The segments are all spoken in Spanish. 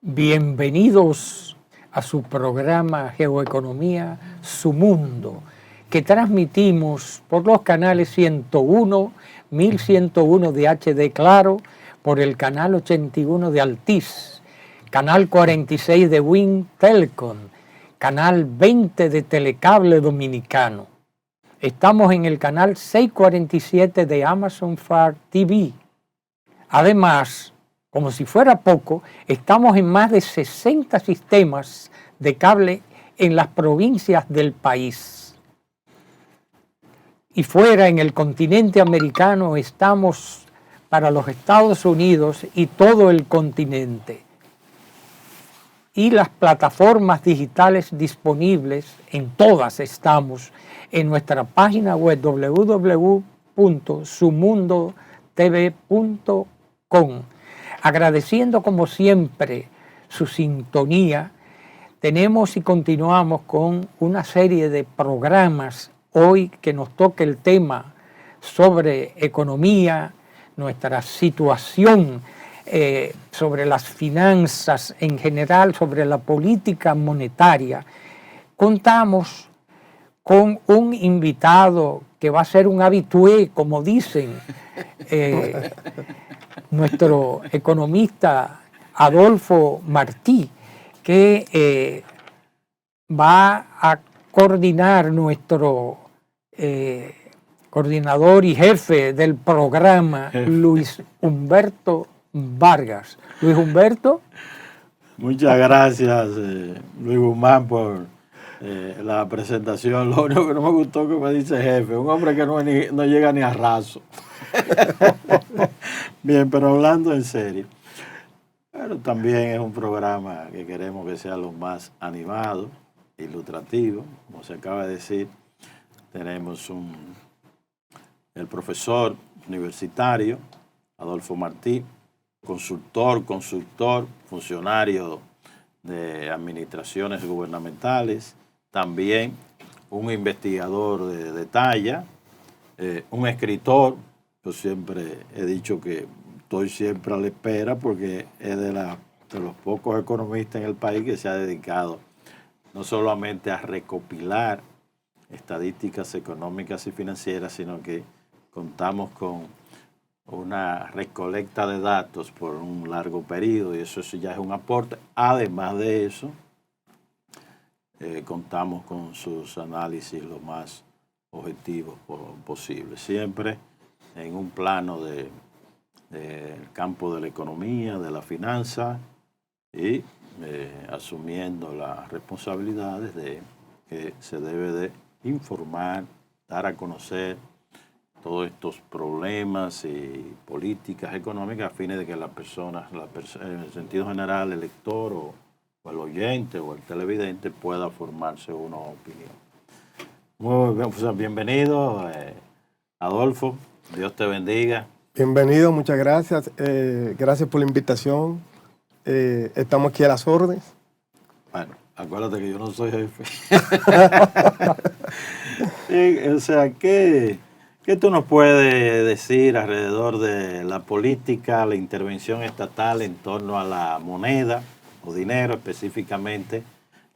Bienvenidos a su programa Geoeconomía, Su Mundo, que transmitimos por los canales 101, 1101 de HD Claro, por el canal 81 de Altiz, canal 46 de Win Telecom, canal 20 de Telecable Dominicano. Estamos en el canal 647 de Amazon Fire TV. Además, como si fuera poco, estamos en más de 60 sistemas de cable en las provincias del país. Y fuera, en el continente americano, estamos para los Estados Unidos y todo el continente. Y las plataformas digitales disponibles, en todas estamos, en nuestra página web www.sumundotv.com. Agradeciendo como siempre su sintonía, tenemos y continuamos con una serie de programas hoy que nos toca el tema sobre economía, nuestra situación sobre las finanzas en general, sobre la política monetaria. Contamos con un invitado que va a ser un habitué, como dicen, nuestro economista Adolfo Martí, que va a coordinar nuestro coordinador y jefe del programa, Luis Humberto Vargas. Luis Humberto. Muchas gracias, Luis Guzmán, por la presentación. Lo único que no me gustó que me dice jefe, un hombre que no llega ni a raso. Bien, pero hablando en serio, pero también es un programa que queremos que sea lo más animado, ilustrativo. Como se acaba de decir, tenemos el profesor universitario Adolfo Martí, consultor, funcionario de administraciones gubernamentales, también un investigador de talla, un escritor. Yo siempre he dicho que estoy siempre a la espera porque es de los pocos economistas en el país que se ha dedicado no solamente a recopilar estadísticas económicas y financieras, sino que contamos con una recolecta de datos por un largo periodo y eso ya es un aporte. Además de eso, contamos con sus análisis lo más objetivos posible. Siempre en un plano del campo de la economía, de la finanza y asumiendo las responsabilidades de que se debe de informar, dar a conocer todos estos problemas y políticas económicas a fines de que las personas, en el sentido general, el lector o el oyente o el televidente pueda formarse una opinión. Muy bien, pues, bienvenido, Adolfo. Dios te bendiga. Bienvenido, muchas gracias. Gracias por la invitación. Estamos aquí a las órdenes. Bueno, acuérdate que yo no soy jefe. O sea, ¿qué tú nos puedes decir alrededor de la política, la intervención estatal en torno a la moneda o dinero, específicamente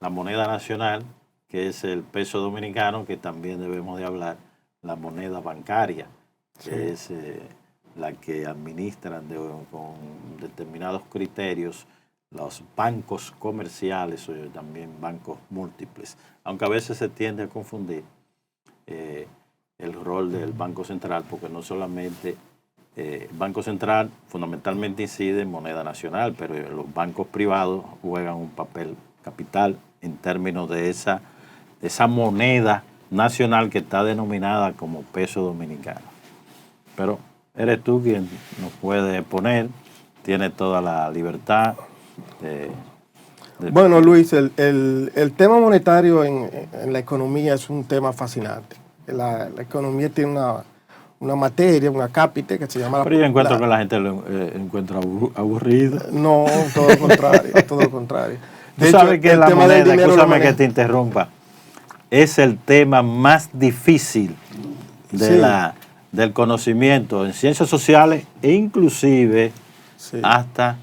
la moneda nacional, que es el peso dominicano, que también debemos de hablar, la moneda bancaria, que es la que administran con determinados criterios los bancos comerciales o también bancos múltiples, aunque a veces se tiende a confundir el rol del Banco Central, porque no solamente el Banco Central fundamentalmente incide en moneda nacional, pero los bancos privados juegan un papel capital en términos de esa moneda nacional que está denominada como peso dominicano. Pero eres tú quien nos puede poner, tiene toda la libertad. Bueno, Luis, el tema monetario en la economía es un tema fascinante. La economía tiene una materia, una cápita que se llama... Pero yo encuentro que la gente lo encuentra aburrido. No, todo lo contrario, todo lo contrario. Tú sabes que la moneda, escúchame que te interrumpa, es el tema más difícil del conocimiento en ciencias sociales e inclusive hasta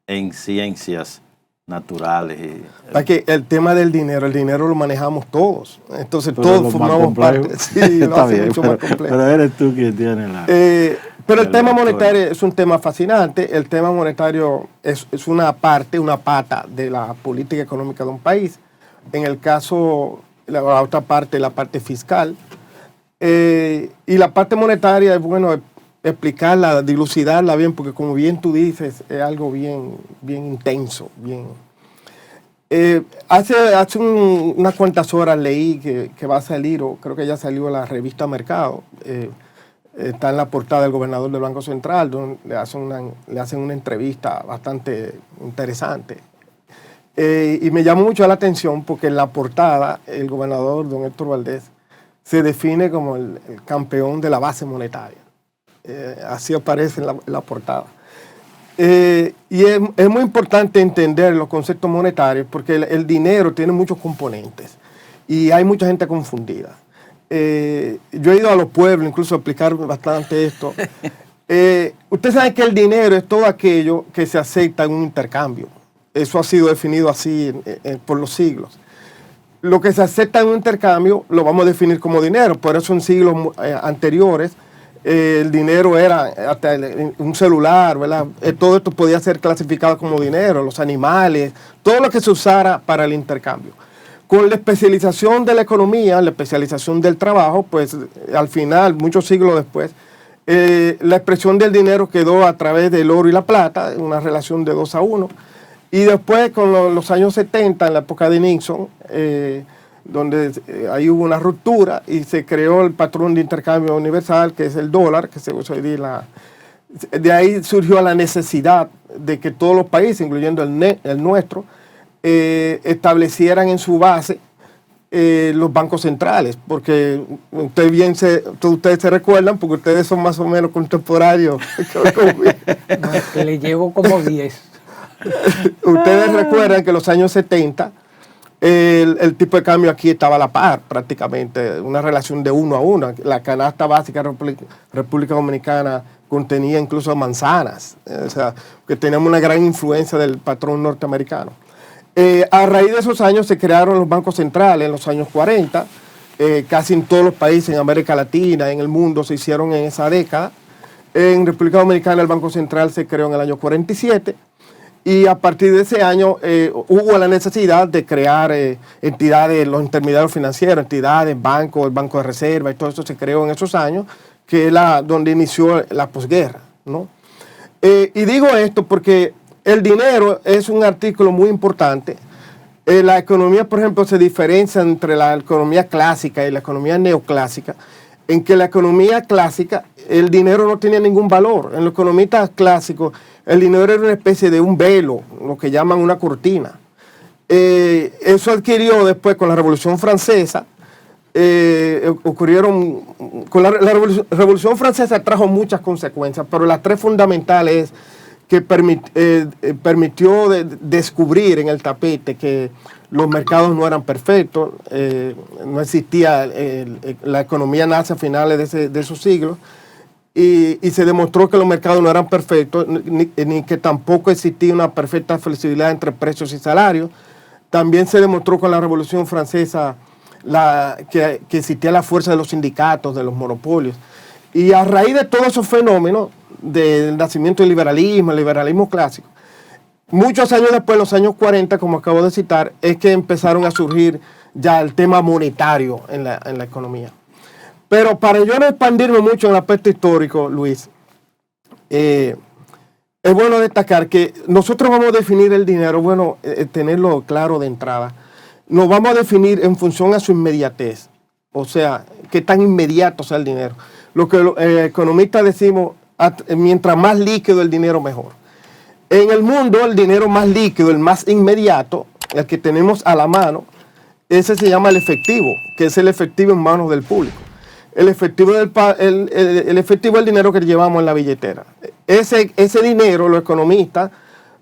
en ciencias naturales. Que el tema del dinero, el dinero lo manejamos todos. Entonces pero todos formamos parte. Sí, lo está hace bien, mucho más complejo. pero eres tú quien tiene la... Pero el tema monetario es un tema fascinante. El tema monetario es una pata de la política económica de un país. En el caso, la otra parte, la parte fiscal. Y la parte monetaria es bueno explicarla, dilucidarla bien, porque como bien tú dices, es algo bien intenso. Hace unas cuantas horas leí que va a salir, o creo que ya salió en la revista Mercado, está en la portada del gobernador del Banco Central, donde le hacen una entrevista bastante interesante. Y me llamó mucho la atención porque en la portada el gobernador, don Héctor Valdés, se define como el campeón de la base monetaria. Así aparece en la portada. Y es muy importante entender los conceptos monetarios porque el dinero tiene muchos componentes y hay mucha gente confundida. Yo he ido a los pueblos, incluso a explicar bastante esto. Usted sabe que el dinero es todo aquello que se acepta en un intercambio. Eso ha sido definido así por los siglos. Lo que se acepta en un intercambio lo vamos a definir como dinero. Por eso en siglos anteriores el dinero era hasta un celular, ¿verdad? Todo esto podía ser clasificado como dinero, los animales, todo lo que se usara para el intercambio. Con la especialización de la economía, la especialización del trabajo, pues al final, muchos siglos después, la expresión del dinero quedó a través del oro y la plata, una relación de 2-1. Y después, con los años 70, en la época de Nixon, donde ahí hubo una ruptura y se creó el patrón de intercambio universal, que es el dólar, que se usa hoy día. De ahí surgió la necesidad de que todos los países, incluyendo el nuestro, establecieran en su base los bancos centrales, porque ustedes se recuerdan, porque ustedes son más o menos contemporáneos. Que le llevo como 10. Ustedes recuerdan que en los años 70 el tipo de cambio aquí estaba a la par prácticamente, una relación de 1-1. La canasta básica de República Dominicana contenía incluso manzanas, o sea, que teníamos una gran influencia del patrón norteamericano. A raíz de esos años se crearon los bancos centrales en los años 40, casi en todos los países, en América Latina, en el mundo, se hicieron en esa década. En República Dominicana el Banco Central se creó en el año 47. Y a partir de ese año hubo la necesidad de crear entidades, los intermediarios financieros, entidades, bancos, el Banco de Reserva, y todo eso se creó en esos años, que es donde inició la posguerra, ¿no? Y digo esto porque el dinero es un artículo muy importante. La economía, por ejemplo, se diferencia entre la economía clásica y la economía neoclásica, en que la economía clásica, el dinero no tenía ningún valor. En los economistas clásicos, el dinero era una especie de un velo, lo que llaman una cortina. Eso adquirió después con la Revolución Francesa. Con la Revolución Francesa trajo muchas consecuencias, pero las tres fundamentales es que permitió descubrir en el tapete que los mercados no eran perfectos, no existía, la economía nace a finales de esos siglos, y se demostró que los mercados no eran perfectos, ni que tampoco existía una perfecta flexibilidad entre precios y salarios. También se demostró con la Revolución Francesa que existía la fuerza de los sindicatos, de los monopolios. Y a raíz de todos esos fenómenos, del nacimiento del liberalismo, el liberalismo clásico, muchos años después, los años 40, como acabo de citar, es que empezaron a surgir ya el tema monetario en la economía. Pero para yo no expandirme mucho en el aspecto histórico, Luis, es bueno destacar que nosotros vamos a definir el dinero, bueno, tenerlo claro de entrada. Nos vamos a definir en función a su inmediatez, o sea, qué tan inmediato sea el dinero. Lo que los economistas decimos, mientras más líquido el dinero, mejor. En el mundo, el dinero más líquido, el más inmediato, el que tenemos a la mano, ese se llama el efectivo, que es el efectivo en manos del público. El efectivo es el dinero que llevamos en la billetera. Ese dinero, los economistas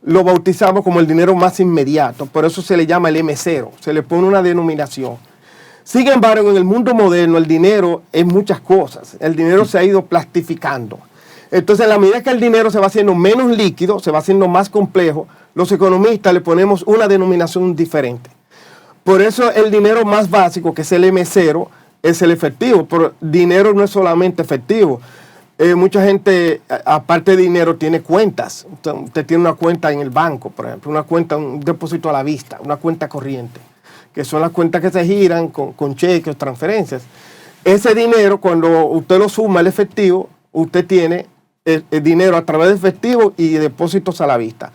lo bautizamos como el dinero más inmediato, por eso se le llama el M0, se le pone una denominación. Sin embargo, en el mundo moderno el dinero es muchas cosas, el dinero se ha ido plastificando. Entonces, a la medida que el dinero se va haciendo menos líquido, se va haciendo más complejo, los economistas le ponemos una denominación diferente. Por eso el dinero más básico, que es el M0, es el efectivo, pero dinero no es solamente efectivo. Mucha gente, aparte de dinero, tiene cuentas. Usted tiene una cuenta en el banco, por ejemplo, una cuenta, un depósito a la vista, una cuenta corriente, que son las cuentas que se giran con cheques o transferencias. Ese dinero, cuando usted lo suma al efectivo, usted tiene el dinero a través de efectivo y depósitos a la vista.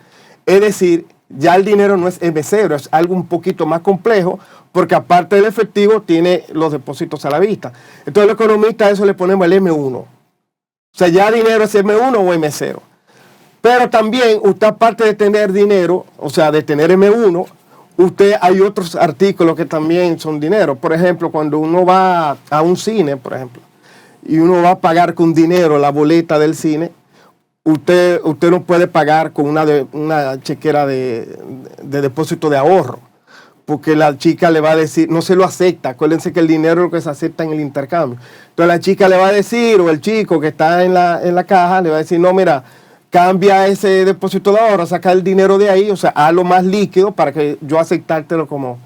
Es decir, ya el dinero no es M0, es algo un poquito más complejo, porque aparte del efectivo tiene los depósitos a la vista. Entonces los economistas a eso le ponemos el M1. O sea, ya dinero es M1 o M0. Pero también usted, aparte de tener dinero, o sea, de tener M1, hay otros artículos que también son dinero. Por ejemplo, cuando uno va a un cine, por ejemplo, y uno va a pagar con dinero la boleta del cine, usted no puede pagar con una chequera de depósito de ahorro, porque la chica le va a decir, no se lo acepta. Acuérdense que el dinero es lo que se acepta en el intercambio. Entonces la chica le va a decir, o el chico que está en la caja, le va a decir, no, mira, cambia ese depósito de ahorro, saca el dinero de ahí, o sea, hazlo más líquido para que yo aceptártelo como...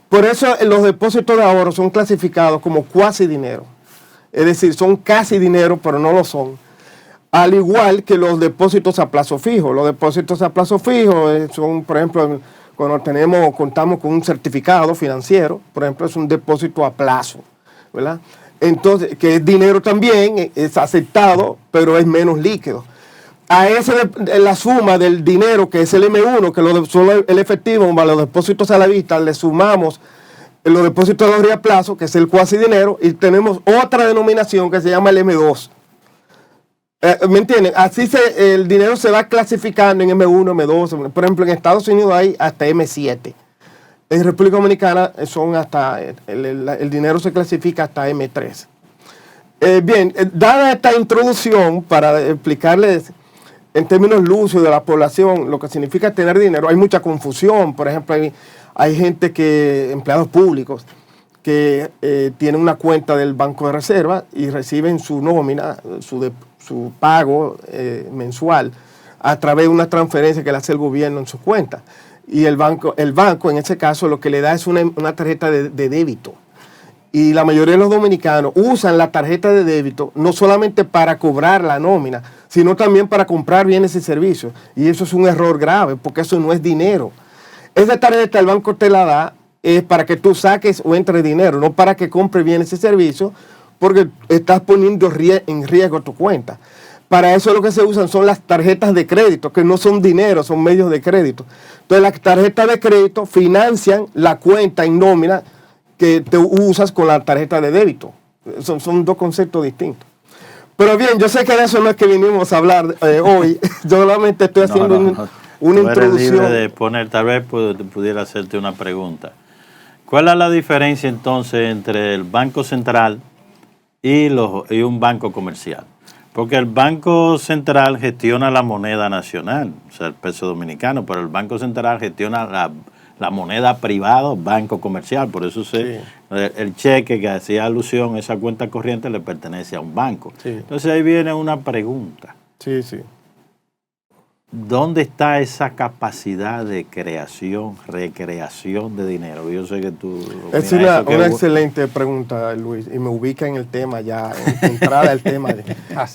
Por eso los depósitos de ahorro son clasificados como cuasi dinero. Es decir, son casi dinero, pero no lo son. Al igual que los depósitos a plazo fijo. Los depósitos a plazo fijo son, por ejemplo, cuando contamos con un certificado financiero, por ejemplo, es un depósito a plazo, ¿verdad? Entonces, que es dinero también, es aceptado, pero es menos líquido. A la suma del dinero, que es el M1, que solo el efectivo, más los depósitos a la vista, le sumamos los depósitos a largo plazo, que es el cuasi dinero, y tenemos otra denominación que se llama el M2. ¿Me entienden? Así el dinero se va clasificando en M1, M2. Por ejemplo, en Estados Unidos hay hasta M7. En República Dominicana son hasta el dinero se clasifica hasta M3. Bien, dada esta introducción para explicarles en términos lúcidos de la población lo que significa tener dinero, hay mucha confusión. Por ejemplo, hay gente empleados públicos, que tienen una cuenta del Banco de Reserva y reciben su nómina, su pago mensual a través de una transferencia que le hace el gobierno en su cuenta. Y el banco en ese caso lo que le da es una tarjeta de débito. Y la mayoría de los dominicanos usan la tarjeta de débito no solamente para cobrar la nómina, sino también para comprar bienes y servicios. Y eso es un error grave, porque eso no es dinero. Esa tarjeta el banco te la da es para que tú saques o entres dinero, no para que compres bienes y servicios, porque estás poniendo en riesgo tu cuenta. Para eso lo que se usan son las tarjetas de crédito, que no son dinero, son medios de crédito. Entonces las tarjetas de crédito financian la cuenta en nómina que te usas con la tarjeta de débito. Son dos conceptos distintos. Pero bien, yo sé que de eso no es que vinimos a hablar hoy. Yo solamente estoy haciendo una introducción. Libre de poner, tal vez pudiera hacerte una pregunta. ¿Cuál es la diferencia entonces entre el Banco Central y un banco comercial? Porque el Banco Central gestiona la moneda nacional, o sea, el peso dominicano, pero el Banco Central gestiona la moneda privada, banco comercial. Por eso el cheque que hacía alusión a esa cuenta corriente le pertenece a un banco. Sí. Entonces ahí viene una pregunta. Sí, sí. ¿Dónde está esa capacidad de creación, recreación de dinero? Yo sé que tú... Es una excelente pregunta, Luis, y me ubica en el tema ya, en entrada al tema.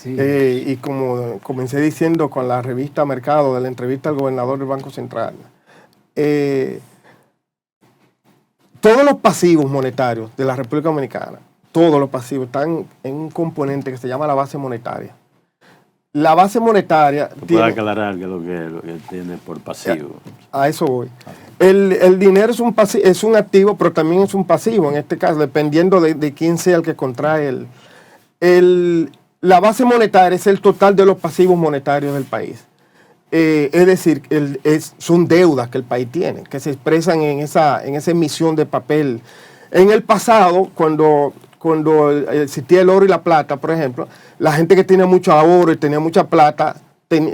Y como comencé diciendo con la revista Mercado, de la entrevista al gobernador del Banco Central, todos los pasivos monetarios de la República Dominicana, todos los pasivos están en un componente que se llama la base monetaria. La base monetaria... ¿Puedo aclarar lo que entiende por pasivo? A eso voy. El dinero es un activo, pero también es un pasivo, en este caso, dependiendo de quién sea el que contrae la base monetaria es el total de los pasivos monetarios del país. Es decir, son deudas que el país tiene, que se expresan en esa emisión de papel. En el pasado, cuando existía el oro y la plata, por ejemplo, la gente que tenía mucho oro y tenía mucha plata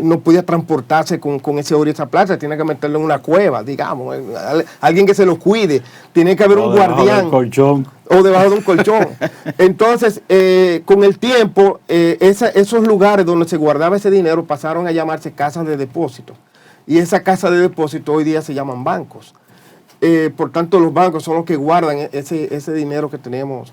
no podía transportarse con ese oro y esa plata, tiene que meterlo en una cueva, digamos, alguien que se lo cuide, tiene que haber un guardián. Colchón. o debajo de un colchón. Entonces, con el tiempo, esos lugares donde se guardaba ese dinero pasaron a llamarse casas de depósito. Y esa casa de depósito hoy día se llaman bancos. Por tanto, los bancos son los que guardan ese dinero que tenemos.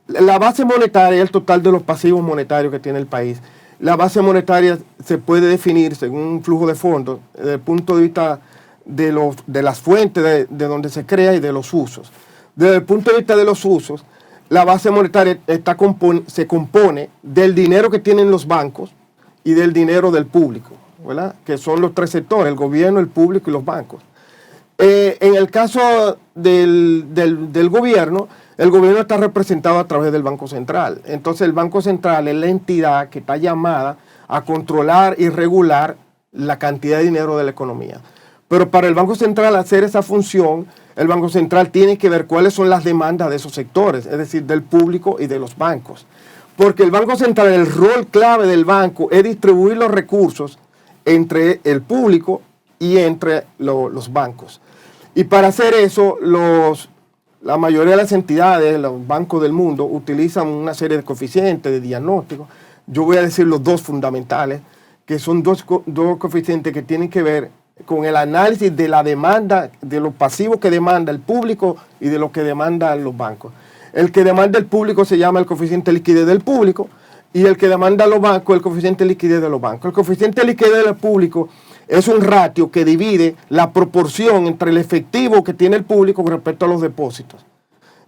La base monetaria es el total de los pasivos monetarios que tiene el país. La base monetaria se puede definir según un flujo de fondos desde el punto de vista de las fuentes de donde se crea y de los usos. Desde el punto de vista de los usos, la base monetaria se compone del dinero que tienen los bancos y del dinero del público, ¿verdad? Que son los tres sectores, el gobierno, el público y los bancos. En el caso del gobierno, el gobierno está representado a través del Banco Central. Entonces el Banco Central es la entidad que está llamada a controlar y regular la cantidad de dinero de la economía. Pero para el Banco Central hacer esa función, el Banco Central tiene que ver cuáles son las demandas de esos sectores, es decir, del público y de los bancos. Porque el Banco Central, el rol clave del banco es distribuir los recursos entre el público y entre los bancos. Y para hacer eso, la mayoría de las entidades, los bancos del mundo, utilizan una serie de coeficientes, de diagnósticos. Yo voy a decir los dos fundamentales, que son dos coeficientes que tienen que ver con el análisis de la demanda, de los pasivos que demanda el público y de lo que demandan los bancos. El que demanda el público se llama el coeficiente de liquidez del público y el que demanda los bancos el coeficiente de liquidez de los bancos. El coeficiente de liquidez del público es un ratio que divide la proporción entre el efectivo que tiene el público con respecto a los depósitos.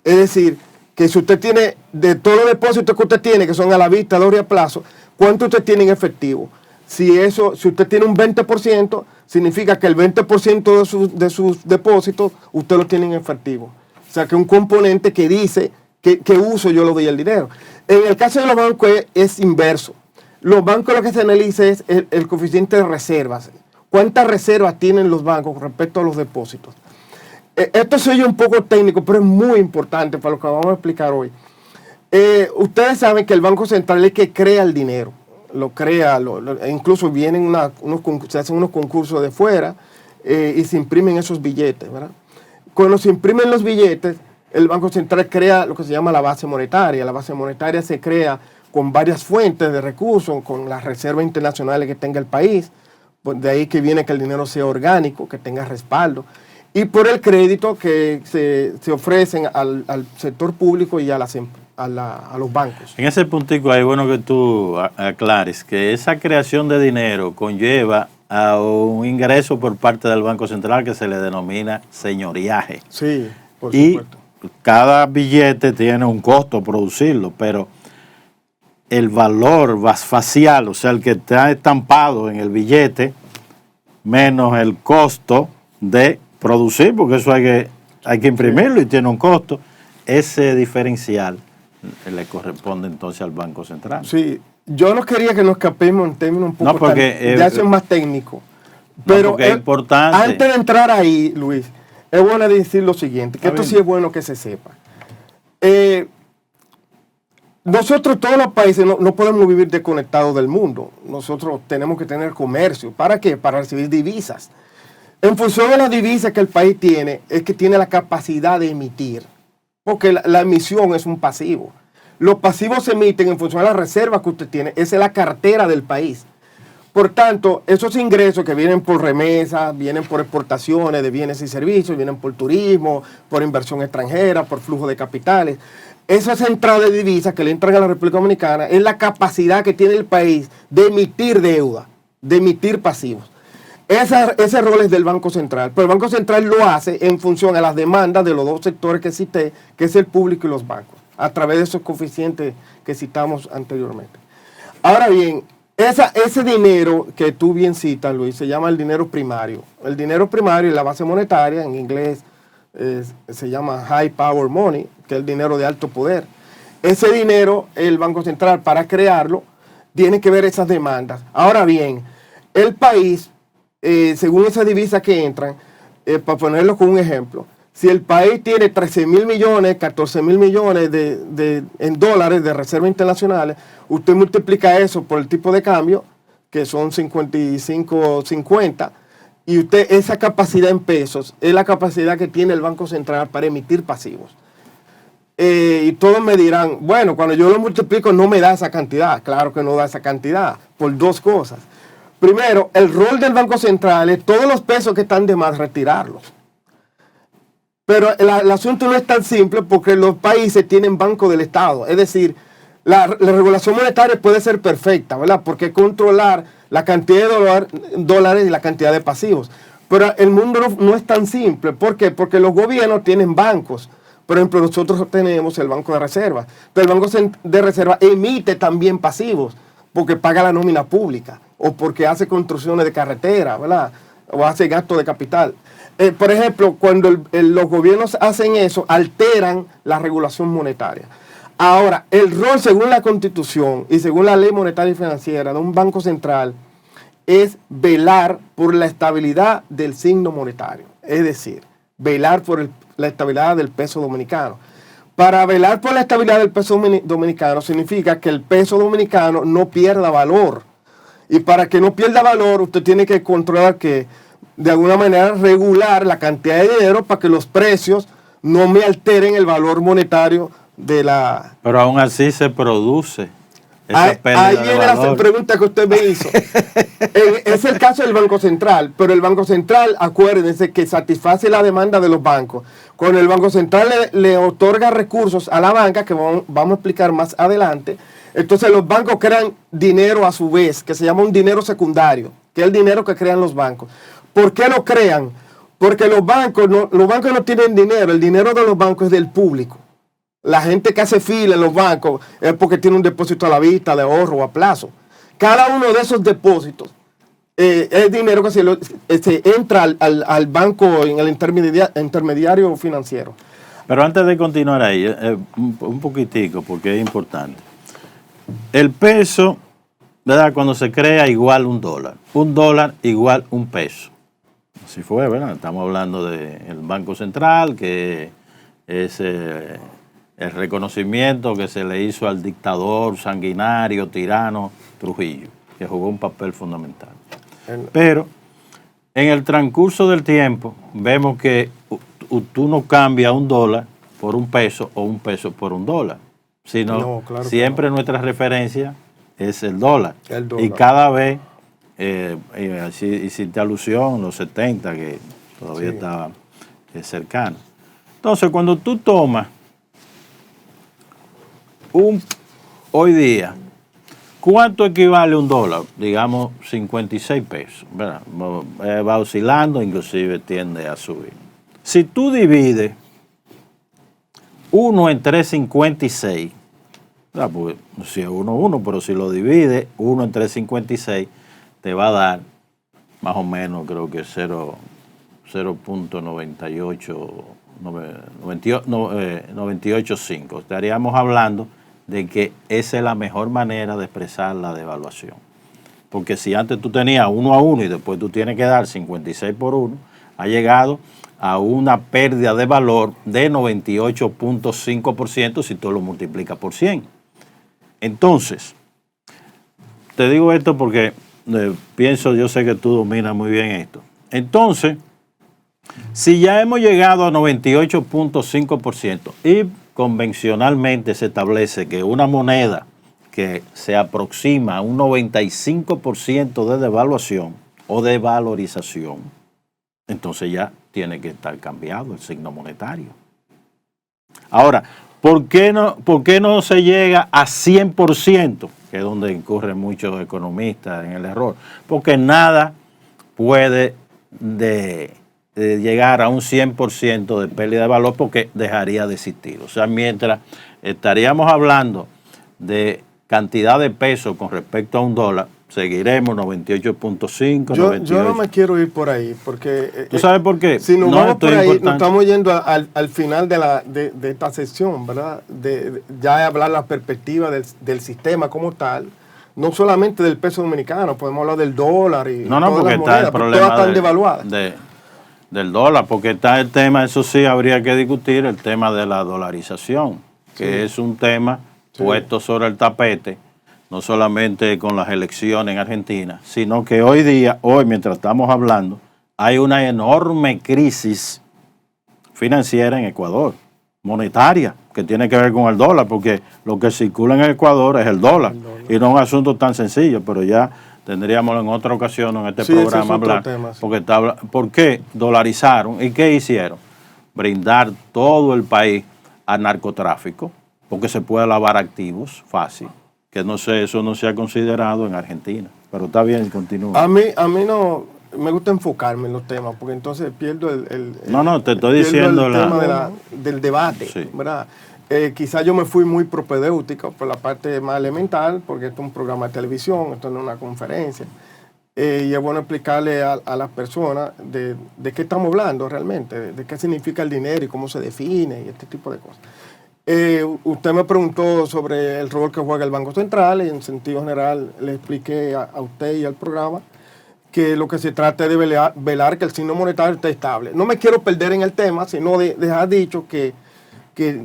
Es decir, que si usted tiene, de todos los depósitos que usted tiene, que son a la vista, a largo y a plazo, ¿cuánto usted tiene en efectivo? Si usted tiene un 20%, significa que el 20% de sus depósitos usted lo tiene en efectivo. O sea, que un componente que dice qué uso yo le doy el dinero. En el caso de los bancos es inverso. Los bancos lo que se analiza es el coeficiente de reservas. ¿Cuántas reservas tienen los bancos con respecto a los depósitos? Esto se oye un poco técnico, pero es muy importante para lo que vamos a explicar hoy. Ustedes saben que el Banco Central es el que crea el dinero. Lo crea, incluso vienen se hacen unos concursos de fuera y se imprimen esos billetes, ¿verdad? Cuando se imprimen los billetes, el Banco Central crea lo que se llama la base monetaria. La base monetaria se crea con varias fuentes de recursos, con las reservas internacionales que tenga el país, de ahí que viene que el dinero sea orgánico, que tenga respaldo, y por el crédito que se ofrecen al sector público y a los bancos. En ese puntico es bueno que tú aclares que esa creación de dinero conlleva a un ingreso por parte del Banco Central que se le denomina señoriaje. Sí, por supuesto. Y cada billete tiene un costo producirlo, pero el valor facial, o sea, el que está estampado en el billete, menos el costo de producir, porque eso hay que imprimirlo y tiene un costo, ese diferencial le corresponde entonces al Banco Central. Sí, yo no quería que nos escapemos en términos un poco ya son más técnicos. Pero es importante. Antes de entrar ahí, Luis, es bueno decir lo siguiente, que esto sí es bueno que se sepa. Nosotros, todos los países, no podemos vivir desconectados del mundo. Nosotros tenemos que tener comercio. ¿Para qué? Para recibir divisas. En función de las divisas que el país tiene, es que tiene la capacidad de emitir. Porque la emisión es un pasivo. Los pasivos se emiten en función de las reservas que usted tiene. Esa es la cartera del país. Por tanto, esos ingresos que vienen por remesas, vienen por exportaciones de bienes y servicios, vienen por turismo, por inversión extranjera, por flujo de capitales. Esas entradas de divisas que le entran a la República Dominicana es la capacidad que tiene el país de emitir deuda, de emitir pasivos. Ese rol es del Banco Central, pero el Banco Central lo hace en función a las demandas de los dos sectores que cité, que es el público y los bancos, a través de esos coeficientes que citamos anteriormente. Ahora bien, ese dinero que tú bien citas, Luis, se llama el dinero primario. El dinero primario es la base monetaria, en inglés se llama high power money, que es el dinero de alto poder. Ese dinero, el Banco Central, para crearlo, tiene que ver esas demandas. Ahora bien, el país, según esas divisas que entran, para ponerlo con un ejemplo, si el país tiene 13,000 millones, 14,000 millones en dólares de reservas internacionales, usted multiplica eso por el tipo de cambio, que son 55.50, y usted esa capacidad en pesos es la capacidad que tiene el Banco Central para emitir pasivos. y todos me dirán, bueno, cuando yo lo multiplico no me da esa cantidad. Claro que no da esa cantidad, por dos cosas. Primero, el rol del Banco Central es todos los pesos que están de más retirarlos. Pero el asunto no es tan simple porque los países tienen Banco del Estado. Es decir, la regulación monetaria puede ser perfecta, ¿verdad? Porque controlar la cantidad de dólares y la cantidad de pasivos. Pero el mundo no es tan simple. ¿Por qué? Porque los gobiernos tienen bancos. Por ejemplo, nosotros tenemos el Banco de Reserva. Pero el Banco de Reserva emite también pasivos porque paga la nómina pública o porque hace construcciones de carretera, ¿verdad? O hace gasto de capital. Por ejemplo, cuando los gobiernos hacen eso, alteran la regulación monetaria. Ahora, el rol según la Constitución y según la Ley Monetaria y Financiera de un Banco Central es velar por la estabilidad del signo monetario. Es decir, velar por la estabilidad del peso dominicano. Para velar por la estabilidad del peso dominicano significa que el peso dominicano no pierda valor. Y para que no pierda valor, usted tiene que controlar que, de alguna manera, regular la cantidad de dinero para que los precios no me alteren el valor monetario de la... Pero aún así se produce esa pérdida ahí de viene valor. la pregunta que usted me hizo. Es el caso del Banco Central, pero el Banco Central, acuérdense que satisface la demanda de los bancos. Cuando el Banco Central le otorga recursos a la banca, que vamos a explicar más adelante, entonces los bancos crean dinero a su vez, que se llama un dinero secundario, que es el dinero que crean los bancos. ¿Por qué lo crean? Porque los bancos no tienen dinero, el dinero de los bancos es del público. La gente que hace fila en los bancos es porque tiene un depósito a la vista, de ahorro o a plazo. Cada uno de esos depósitos es dinero que se entra al banco en el intermediario financiero. Pero antes de continuar ahí, un poquitico, porque es importante. El peso, ¿verdad? Cuando se crea igual un dólar igual un peso. Así fue, ¿verdad? Estamos hablando del Banco Central, que es el reconocimiento que se le hizo al dictador sanguinario, tirano Trujillo, que jugó un papel fundamental. Pero en el transcurso del tiempo vemos que tú no cambias un dólar por un peso o un peso por un dólar, sino no, claro siempre no. Nuestra referencia es el dólar. Y dólar. cada vez, así hiciste alusión, los 70, que todavía sí estaba cercano. Entonces, cuando tú tomas hoy día, ¿cuánto equivale un dólar? Digamos 56 pesos, ¿verdad? Va oscilando, inclusive tiende a subir. Si tú divides 1 entre 56, porque si es 1, pero si lo divides 1 entre 56, te va a dar más o menos, creo que 0.985. Estaríamos hablando de que esa es la mejor manera de expresar la devaluación. Porque si antes tú tenías 1 a 1 y después tú tienes que dar 56 por 1, ha llegado a una pérdida de valor de 98.5% si tú lo multiplicas por 100. Entonces, te digo esto porque yo sé que tú dominas muy bien esto. Entonces, si ya hemos llegado a 98.5% y convencionalmente se establece que una moneda que se aproxima a un 95% de devaluación o de valorización, entonces ya tiene que estar cambiado el signo monetario. Ahora, ¿por qué no se llega a 100%? Que es donde incurren muchos economistas en el error. Porque nada puede de llegar a un 100% de pérdida de valor porque dejaría de existir. O sea, mientras estaríamos hablando de cantidad de pesos con respecto a un dólar, seguiremos 98.5, 98. Yo no me quiero ir por ahí porque... ¿Tú sabes por qué? Si nos vamos por ahí, nos estamos yendo al final de esta sesión, ¿verdad? Ya hablar la perspectiva del sistema como tal, no solamente del peso dominicano, podemos hablar del dólar y todas porque las monedas, está el problema todas están devaluadas. Del dólar, porque está el tema, eso sí habría que discutir, el tema de la dolarización, que es un tema puesto sobre el tapete, no solamente con las elecciones en Argentina, sino que hoy mientras estamos hablando, hay una enorme crisis financiera en Ecuador, monetaria, que tiene que ver con el dólar, porque lo que circula en Ecuador es el dólar, y no es un asunto tan sencillo, pero ya tendríamos en otra ocasión en este programa hablar, tema, sí. Porque ¿por qué dolarizaron y qué hicieron? Brindar todo el país al narcotráfico, porque se puede lavar activos fácil, que no sé, eso no se ha considerado en Argentina, pero está bien, continúa. A mí no me gusta enfocarme en los temas, porque entonces pierdo No, te estoy diciendo el tema del debate, sí. ¿Verdad? Quizás yo me fui muy propedéutico por la parte más elemental, porque esto es un programa de televisión, esto no es una conferencia. Y es bueno explicarle a las personas de qué estamos hablando realmente, de qué significa el dinero y cómo se define y este tipo de cosas. Usted me preguntó sobre el rol que juega el Banco Central y en sentido general le expliqué a usted y al programa que lo que se trata es de velar que el signo monetario esté estable. No me quiero perder en el tema, sino de dejar dicho que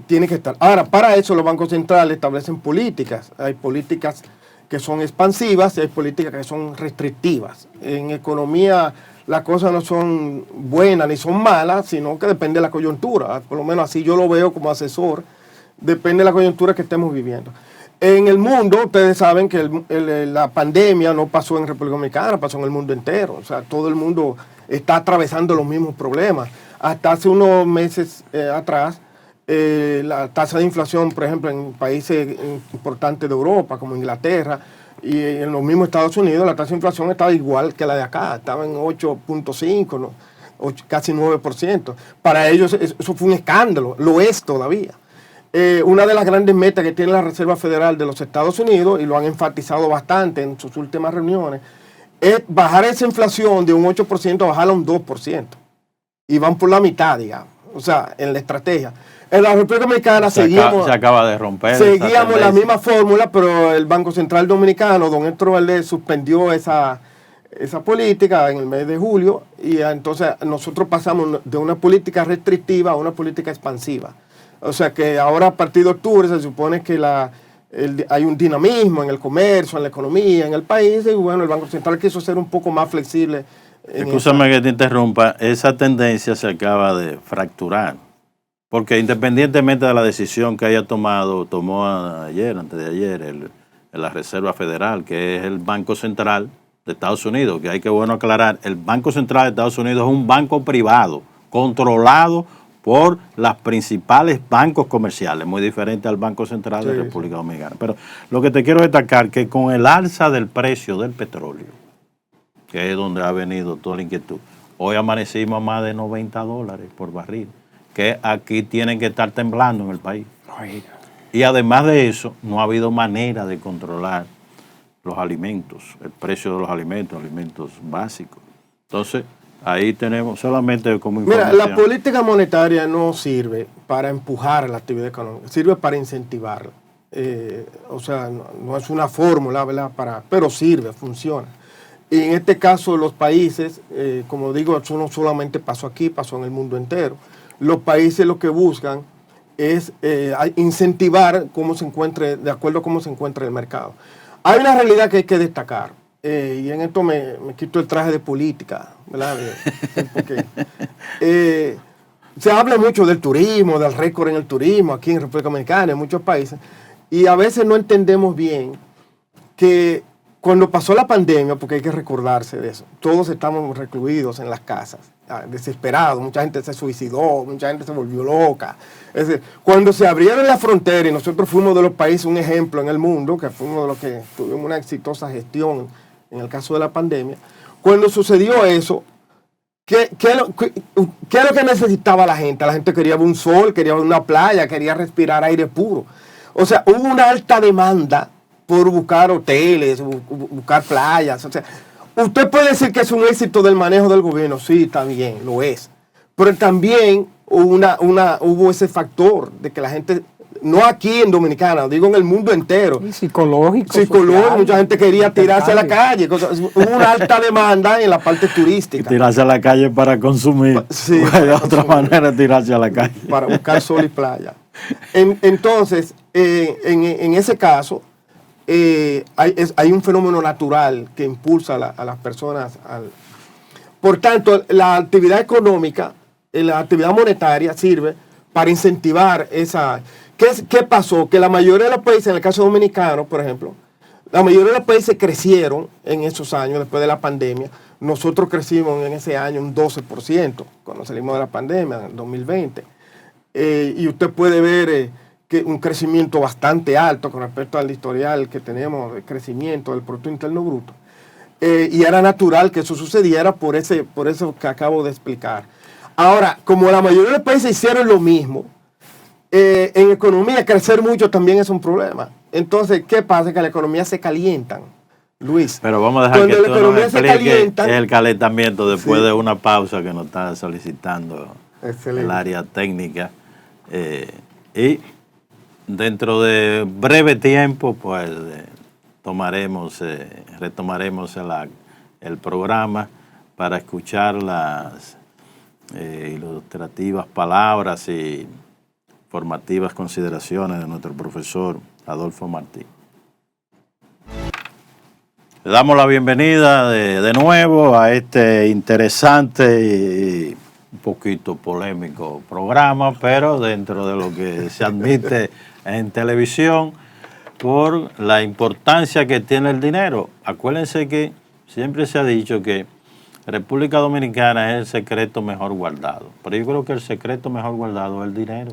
tiene que estar. Ahora, para eso los bancos centrales establecen políticas. Hay políticas que son expansivas y hay políticas que son restrictivas. En economía las cosas no son buenas ni son malas, sino que depende de la coyuntura. Por lo menos así yo lo veo como asesor. Depende de la coyuntura que estemos viviendo. En el mundo, ustedes saben que la pandemia no pasó en República Dominicana, pasó en el mundo entero. O sea, todo el mundo está atravesando los mismos problemas. Hasta hace unos meses atrás, la tasa de inflación, por ejemplo, en países importantes de Europa, como Inglaterra, y en los mismos Estados Unidos, la tasa de inflación estaba igual que la de acá, estaba en 8.5, ¿no? Casi 9%. Para ellos eso fue un escándalo, lo es todavía. Una de las grandes metas que tiene la Reserva Federal de los Estados Unidos, y lo han enfatizado bastante en sus últimas reuniones, es bajar esa inflación de un 8% a bajarla a un 2%. Y van por la mitad, digamos, o sea, en la estrategia. En la República Dominicana se acaba de romper. Seguíamos la misma fórmula, pero el Banco Central Dominicano, don Héctor Valdés, suspendió esa política en el mes de julio, y entonces nosotros pasamos de una política restrictiva a una política expansiva. O sea que ahora a partir de octubre se supone que hay un dinamismo en el comercio, en la economía, en el país, y bueno, el Banco Central quiso ser un poco más flexible. Escúchame que te interrumpa, esa tendencia se acaba de fracturar, porque independientemente de la decisión que tomó ayer, antes de ayer, la Reserva Federal, que es el Banco Central de Estados Unidos, que hay que bueno aclarar, el Banco Central de Estados Unidos es un banco privado, controlado por los principales bancos comerciales, muy diferente al Banco Central de República Dominicana. Pero lo que te quiero destacar que con el alza del precio del petróleo, que es donde ha venido toda la inquietud, hoy amanecimos a más de $90 por barril, que aquí tienen que estar temblando en el país. Y además de eso, no ha habido manera de controlar los alimentos, el precio de los alimentos básicos. Entonces, ahí tenemos solamente como información. Mira, la política monetaria no sirve para empujar la actividad económica, sirve para incentivarla. O sea, no es una fórmula, ¿verdad? Pero sirve, funciona. Y en este caso los países, como digo, eso no solamente pasó aquí, pasó en el mundo entero. Los países lo que buscan es incentivar cómo se encuentre, de acuerdo a cómo se encuentra el mercado. Hay una realidad que hay que destacar. Y en esto me quito el traje de política, ¿verdad? Porque se habla mucho del turismo, del récord en el turismo, aquí en República Dominicana, en muchos países, y a veces no entendemos bien que cuando pasó la pandemia, porque hay que recordarse de eso, todos estamos recluidos en las casas, desesperados, mucha gente se suicidó, mucha gente se volvió loca. Es decir, cuando se abrieron las fronteras, y nosotros fuimos de los países, un ejemplo en el mundo, que fuimos de los que tuvimos una exitosa gestión en el caso de la pandemia, cuando sucedió eso, ¿qué es lo que necesitaba la gente? La gente quería un sol, quería una playa, quería respirar aire puro. O sea, hubo una alta demanda por buscar hoteles, buscar playas. O sea, usted puede decir que es un éxito del manejo del gobierno, sí, también, lo es. Pero también hubo ese factor de que la gente, no aquí en Dominicana, digo en el mundo entero. Y psicológico. Social, mucha gente quería tirarse a la calle. Hubo una alta demanda en la parte turística. Y tirarse a la calle para consumir. Sí, de otra manera tirarse a la calle. Para buscar sol y playa. Entonces, en ese caso, hay un fenómeno natural que impulsa a las personas. Por tanto, la actividad económica, la actividad monetaria sirve para incentivar esa. ¿Qué pasó? Que la mayoría de los países, en el caso dominicano, por ejemplo, la mayoría de los países crecieron en esos años después de la pandemia. Nosotros crecimos en ese año un 12% cuando salimos de la pandemia, en 2020. Y usted puede ver que un crecimiento bastante alto con respecto al historial que tenemos de crecimiento del Producto Interno Bruto. Y era natural que eso sucediera por eso que acabo de explicar. Ahora, como la mayoría de los países hicieron lo mismo, en economía crecer mucho también es un problema. Entonces, ¿qué pasa? Que la economía se calientan, Luis. Pero vamos a dejar Cuando que la tú nos economía se expliques calienta, el calentamiento después de una pausa que nos está solicitando el área técnica. Y dentro de breve tiempo, pues retomaremos el programa para escuchar las ilustrativas palabras y formativas consideraciones de nuestro profesor Adolfo Martí. Le damos la bienvenida de nuevo a este interesante y un poquito polémico programa, pero dentro de lo que se admite en televisión, por la importancia que tiene el dinero. Acuérdense que siempre se ha dicho que República Dominicana es el secreto mejor guardado, pero yo creo que el secreto mejor guardado es el dinero,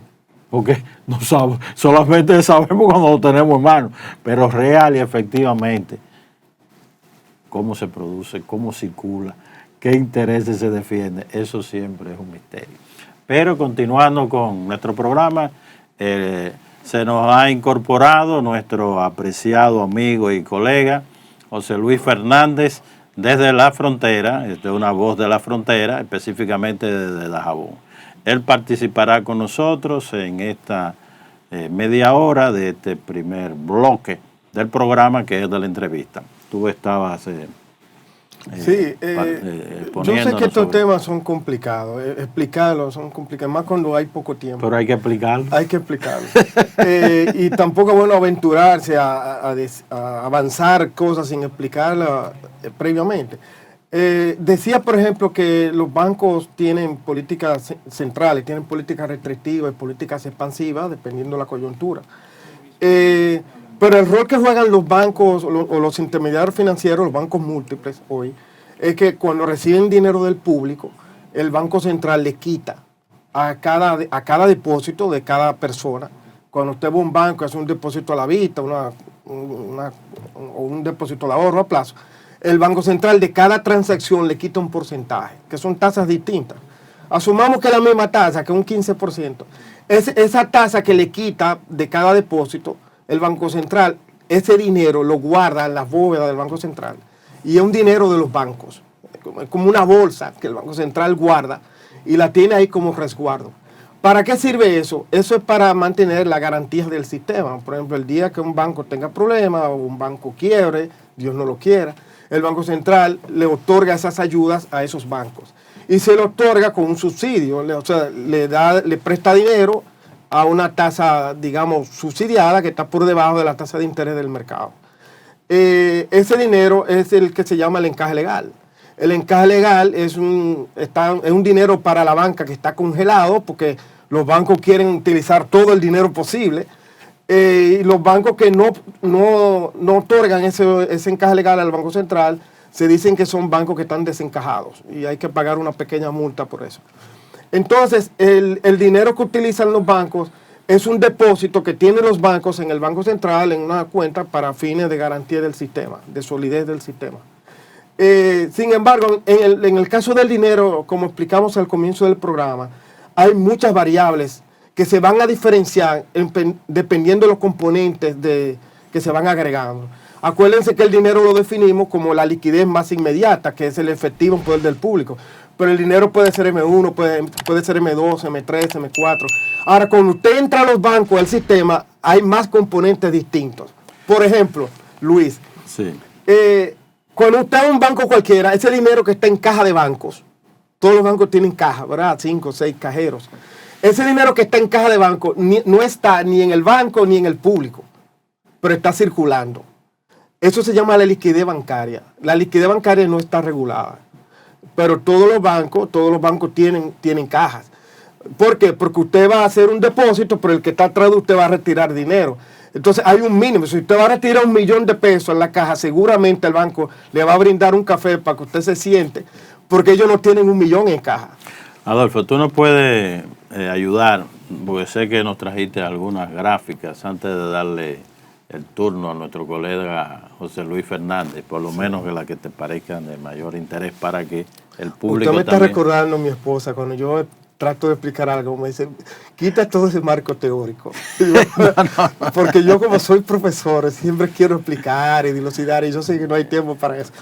porque no sabemos, solamente sabemos cuando lo tenemos en mano, pero real y efectivamente cómo se produce, cómo circula, qué intereses se defienden, eso siempre es un misterio. Pero continuando con nuestro programa, se nos ha incorporado nuestro apreciado amigo y colega José Luis Fernández desde la frontera, es una voz de la frontera, específicamente desde Dajabón. Él participará con nosotros en esta media hora de este primer bloque del programa, que es de la entrevista. Tú estabas yo sé que estos temas son complicados, explicarlos son complicados, más cuando hay poco tiempo. Pero hay que explicarlo. Hay que explicarlo. Y tampoco es bueno aventurarse a avanzar cosas sin explicarlas previamente. Decía, por ejemplo, que los bancos tienen políticas centrales, tienen políticas restrictivas y políticas expansivas, dependiendo de la coyuntura. Pero el rol que juegan los bancos o los intermediarios financieros, los bancos múltiples hoy, es que cuando reciben dinero del público, el Banco Central le quita a cada depósito de cada persona. Cuando usted va a un banco, hace un depósito a la vista o un depósito de ahorro a plazo, el Banco Central de cada transacción le quita un porcentaje, que son tasas distintas. Asumamos que es la misma tasa, que es un 15%. Esa tasa que le quita de cada depósito, el Banco Central, ese dinero lo guarda en las bóvedas del Banco Central y es un dinero de los bancos, es como una bolsa que el Banco Central guarda y la tiene ahí como resguardo. ¿Para qué sirve eso? Eso es para mantener las garantías del sistema. Por ejemplo, el día que un banco tenga problemas o un banco quiebre, Dios no lo quiera, el Banco Central le otorga esas ayudas a esos bancos y se le otorga con un subsidio, le presta dinero a una tasa, digamos, subsidiada que está por debajo de la tasa de interés del mercado. Ese dinero es el que se llama el encaje legal. El encaje legal es un dinero para la banca que está congelado porque los bancos quieren utilizar todo el dinero posible y los bancos que no otorgan ese encaje legal al Banco Central se dicen que son bancos que están desencajados y hay que pagar una pequeña multa por eso. Entonces, el dinero que utilizan los bancos es un depósito que tienen los bancos en el Banco Central en una cuenta para fines de garantía del sistema, de solidez del sistema. Sin embargo, en el caso del dinero, como explicamos al comienzo del programa, hay muchas variables que se van a diferenciar dependiendo de los componentes que se van agregando. Acuérdense que el dinero lo definimos como la liquidez más inmediata, que es el efectivo en poder del público. Pero el dinero puede ser M1, puede ser M2, M3, M4. Ahora, cuando usted entra a los bancos, al sistema, hay más componentes distintos. Por ejemplo, Luis, sí. Cuando usted va a un banco cualquiera, ese dinero que está en caja de bancos, todos los bancos tienen caja, ¿verdad? 5 o 6 cajeros. Ese dinero que está en caja de banco no está ni en el banco ni en el público, pero está circulando. Eso se llama la liquidez bancaria. La liquidez bancaria no está regulada. Pero todos los bancos tienen cajas. ¿Por qué? Porque usted va a hacer un depósito, pero el que está atrás de usted va a retirar dinero. Entonces hay un mínimo. Si usted va a retirar $1.000.000 en la caja, seguramente el banco le va a brindar un café para que usted se siente, porque ellos no tienen $1.000.000 en caja. Adolfo, tú nos puedes ayudar, porque sé que nos trajiste algunas gráficas antes de darle el turno a nuestro colega José Luis Fernández, por lo menos que las que te parezcan de mayor interés para que el público Usted me está también... recordando a mi esposa cuando yo trato de explicar algo, me dice, quita todo ese marco teórico. Porque yo como soy profesor, siempre quiero explicar y dilucidar y yo sé que no hay tiempo para eso.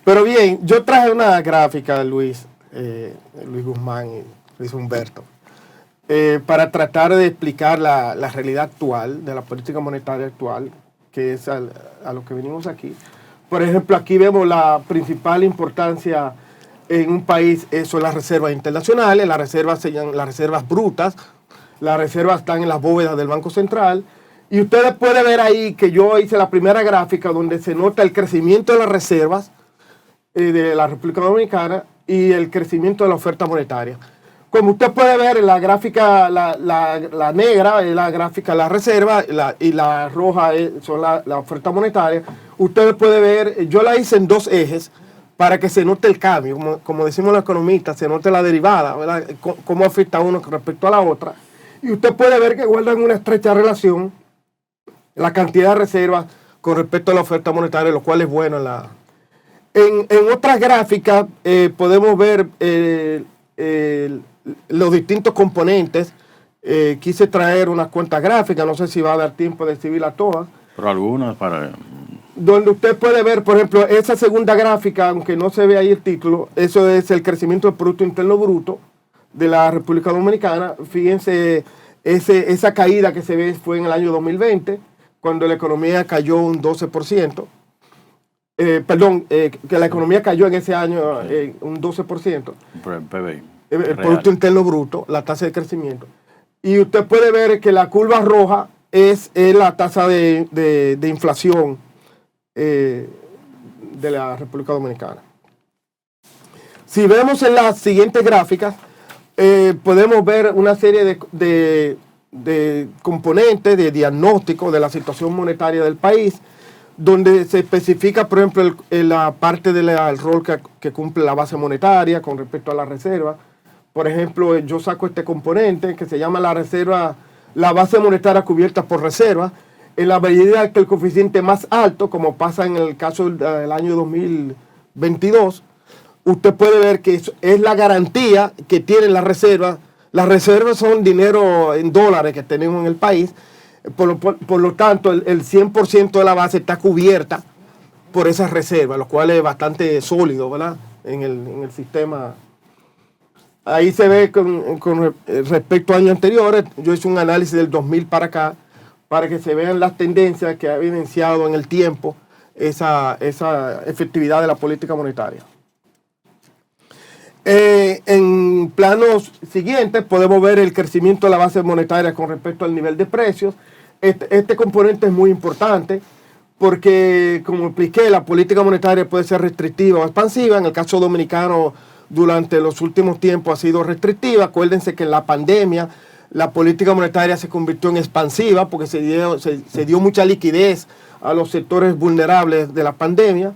Pero bien, yo traje una gráfica de Luis Guzmán y Luis Humberto, para tratar de explicar la realidad actual, de la política monetaria actual, que es a lo que venimos aquí. Por ejemplo, aquí vemos la principal importancia en un país, son las reservas internacionales. Las reservas se llaman las reservas brutas, las reservas están en las bóvedas del Banco Central, y ustedes pueden ver ahí que yo hice la primera gráfica donde se nota el crecimiento de las reservas de la República Dominicana y el crecimiento de la oferta monetaria. Como usted puede ver en la gráfica, la negra es la gráfica de la reserva y la roja son la oferta monetaria. Ustedes pueden ver, yo la hice en dos ejes para que se note el cambio, como decimos los economistas, se note la derivada, ¿verdad? Cómo afecta a uno con respecto a la otra. Y usted puede ver que guardan una estrecha relación la cantidad de reservas con respecto a la oferta monetaria, lo cual es bueno. En otras gráficas podemos ver los distintos componentes. Quise traer unas cuantas gráficas, no sé si va a dar tiempo de escribirlas todas. Pero algunas para... Donde usted puede ver, por ejemplo, esa segunda gráfica, aunque no se ve ahí el título, eso es el crecimiento del Producto Interno Bruto de la República Dominicana. Fíjense, esa caída que se ve fue en el año 2020, cuando la economía cayó un 12%. Que la economía cayó en ese año un 12%. El PBI. El Producto Interno Bruto, la tasa de crecimiento. Y usted puede ver que la curva roja es la tasa de inflación de la República Dominicana. Si vemos en las siguientes gráficas, podemos ver una serie de componentes de diagnóstico de la situación monetaria del país, donde se especifica, por ejemplo, la parte del rol que cumple la base monetaria con respecto a la reserva. Por ejemplo, yo saco este componente que se llama la reserva, la base monetaria cubierta por reserva. En la medida que el coeficiente más alto, como pasa en el caso del año 2022, usted puede ver que es la garantía que tienen las reservas. Las reservas son dinero en dólares que tenemos en el país. Por lo tanto, el 100% de la base está cubierta por esas reservas, lo cual es bastante sólido, ¿verdad? En el sistema. Ahí se ve con respecto a años anteriores. Yo hice un análisis del 2000 para acá, para que se vean las tendencias que ha evidenciado en el tiempo esa efectividad de la política monetaria. En planos siguientes podemos ver el crecimiento de la base monetaria con respecto al nivel de precios. Este componente es muy importante porque, como expliqué, la política monetaria puede ser restrictiva o expansiva. En el caso dominicano, durante los últimos tiempos ha sido restrictiva. Acuérdense que en la pandemia la política monetaria se convirtió en expansiva porque se dio mucha liquidez a los sectores vulnerables de la pandemia,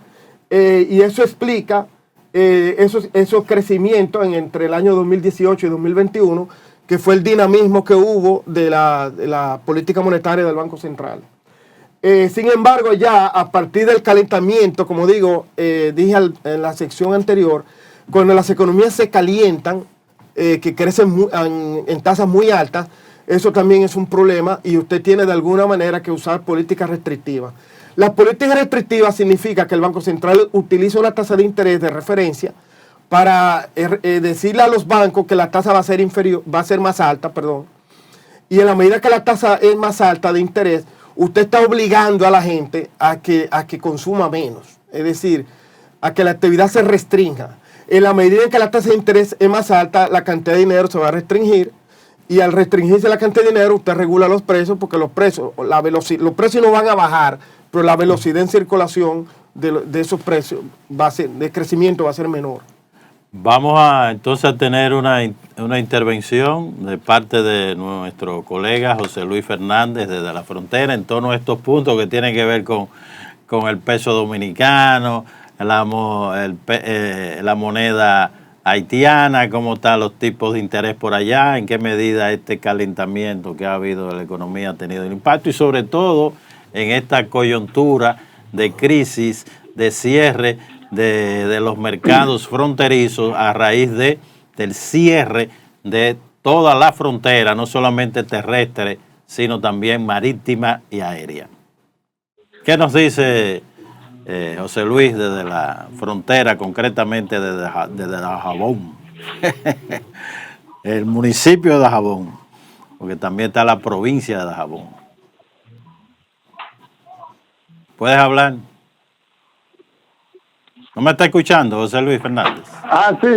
y eso explica esos crecimientos entre el año 2018 y 2021, que fue el dinamismo que hubo de la política monetaria del Banco Central. Sin embargo, ya a partir del calentamiento, como digo, dije en la sección anterior, cuando las economías se calientan, que crecen en tasas muy altas, eso también es un problema y usted tiene de alguna manera que usar políticas restrictivas. La política restrictiva significa que el Banco Central utiliza una tasa de interés de referencia para decirle a los bancos que la tasa va a ser más alta, y en la medida que la tasa es más alta de interés, usted está obligando a la gente a que consuma menos, es decir, a que la actividad se restrinja. En la medida en que la tasa de interés es más alta, la cantidad de dinero se va a restringir, y al restringirse la cantidad de dinero, usted regula los precios, porque los precios no van a bajar, pero la velocidad en circulación de esos precios de crecimiento va a ser menor. Vamos a entonces a tener una intervención de parte de nuestro colega José Luis Fernández desde la frontera en torno a estos puntos que tienen que ver con el peso dominicano, la moneda haitiana, cómo están los tipos de interés por allá, en qué medida este calentamiento que ha habido de la economía ha tenido el impacto y sobre todo en esta coyuntura de crisis, de cierre de los mercados fronterizos a raíz del cierre de toda la frontera, no solamente terrestre, sino también marítima y aérea. ¿Qué nos dice José Luis desde la frontera, concretamente desde Dajabón? El municipio de Dajabón, porque también está la provincia de Dajabón. ¿Puedes hablar? ¿No me está escuchando, José Luis Fernández? Sí,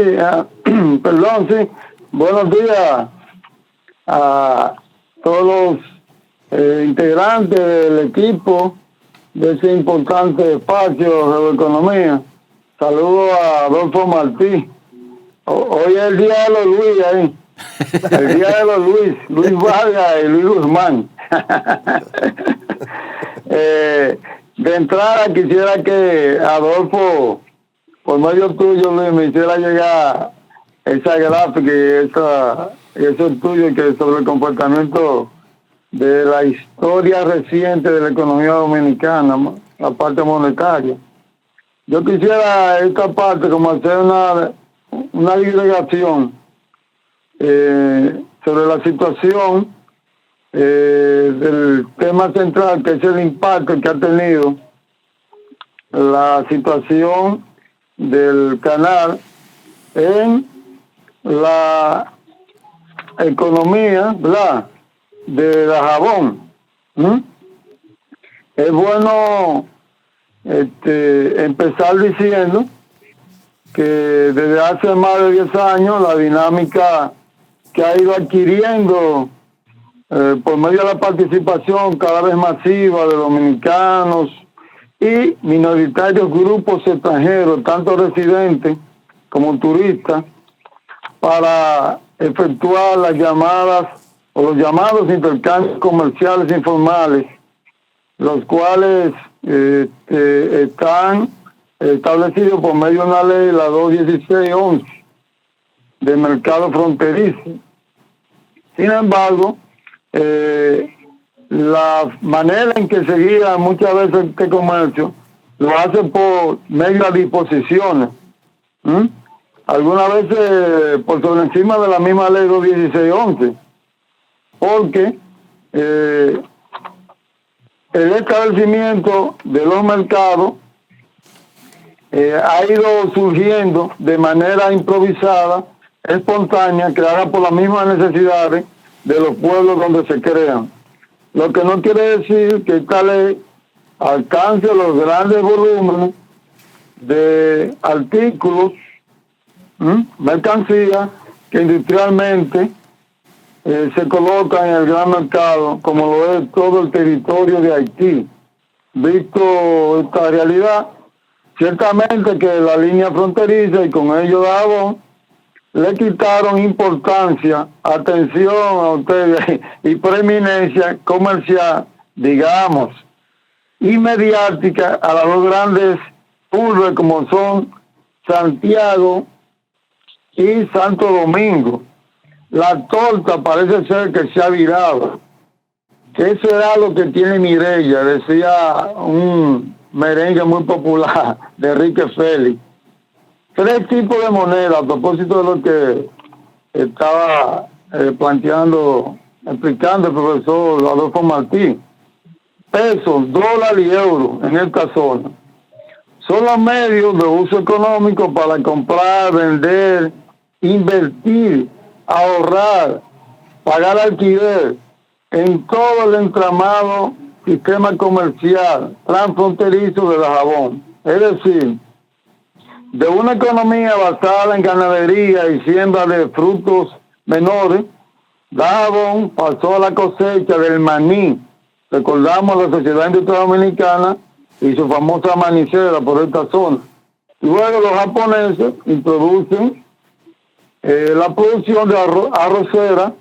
perdón, sí. Buenos días a todos los integrantes del equipo de ese importante espacio de economía. Saludos a Adolfo Martí. Hoy es el día de los Luis ahí. El día de los Luis Vargas y Luis Guzmán. De entrada quisiera que Adolfo, por medio tuyo, Luis, me hiciera llegar esa gráfica y ese estudio que sobre el comportamiento de la historia reciente de la economía dominicana, la parte monetaria. Yo quisiera esta parte como hacer una divulgación sobre la situación del tema central, que es el impacto que ha tenido la situación del canal en la economía, ¿verdad?, de Dajabón. Es bueno empezar diciendo que desde hace más de 10 años la dinámica que ha ido adquiriendo por medio de la participación cada vez masiva de dominicanos y minoritarios grupos extranjeros, tanto residentes como turistas, para efectuar las llamadas o los llamados intercambios comerciales informales, los cuales están establecidos por medio de una ley, la 21611, de mercado fronterizo. Sin embargo, la manera en que se guía muchas veces este comercio lo hace por medio de disposiciones. Algunas veces por sobre encima de la misma ley 21611, porque el establecimiento de los mercados ha ido surgiendo de manera improvisada, espontánea, creada por las mismas necesidades de los pueblos donde se crean. Lo que no quiere decir que esta ley alcance los grandes volúmenes de artículos, mercancías, que industrialmente se colocan en el gran mercado, como lo es todo el territorio de Haití. Visto esta realidad, ciertamente que la línea fronteriza y con ello Dajabón le quitaron importancia, atención a ustedes y preeminencia comercial, digamos, y mediática a las dos grandes urbes como son Santiago y Santo Domingo. La torta parece ser que se ha virado. ¿Qué será lo que tiene Mireya?, decía un merengue muy popular de Enrique Félix. 3 tipos de moneda, a propósito de lo que estaba explicando el profesor Adolfo Martí. Pesos, dólar y euro en esta zona. Son los medios de uso económico para comprar, vender, invertir, ahorrar, pagar alquiler en todo el entramado sistema comercial transfronterizo de Dajabón. Es decir, de una economía basada en ganadería y siembra de frutos menores, Dajabón pasó a la cosecha del maní. Recordamos la Sociedad Industrial Dominicana y su famosa manicera por esta zona. Luego los japoneses introducen la producción de arrocera,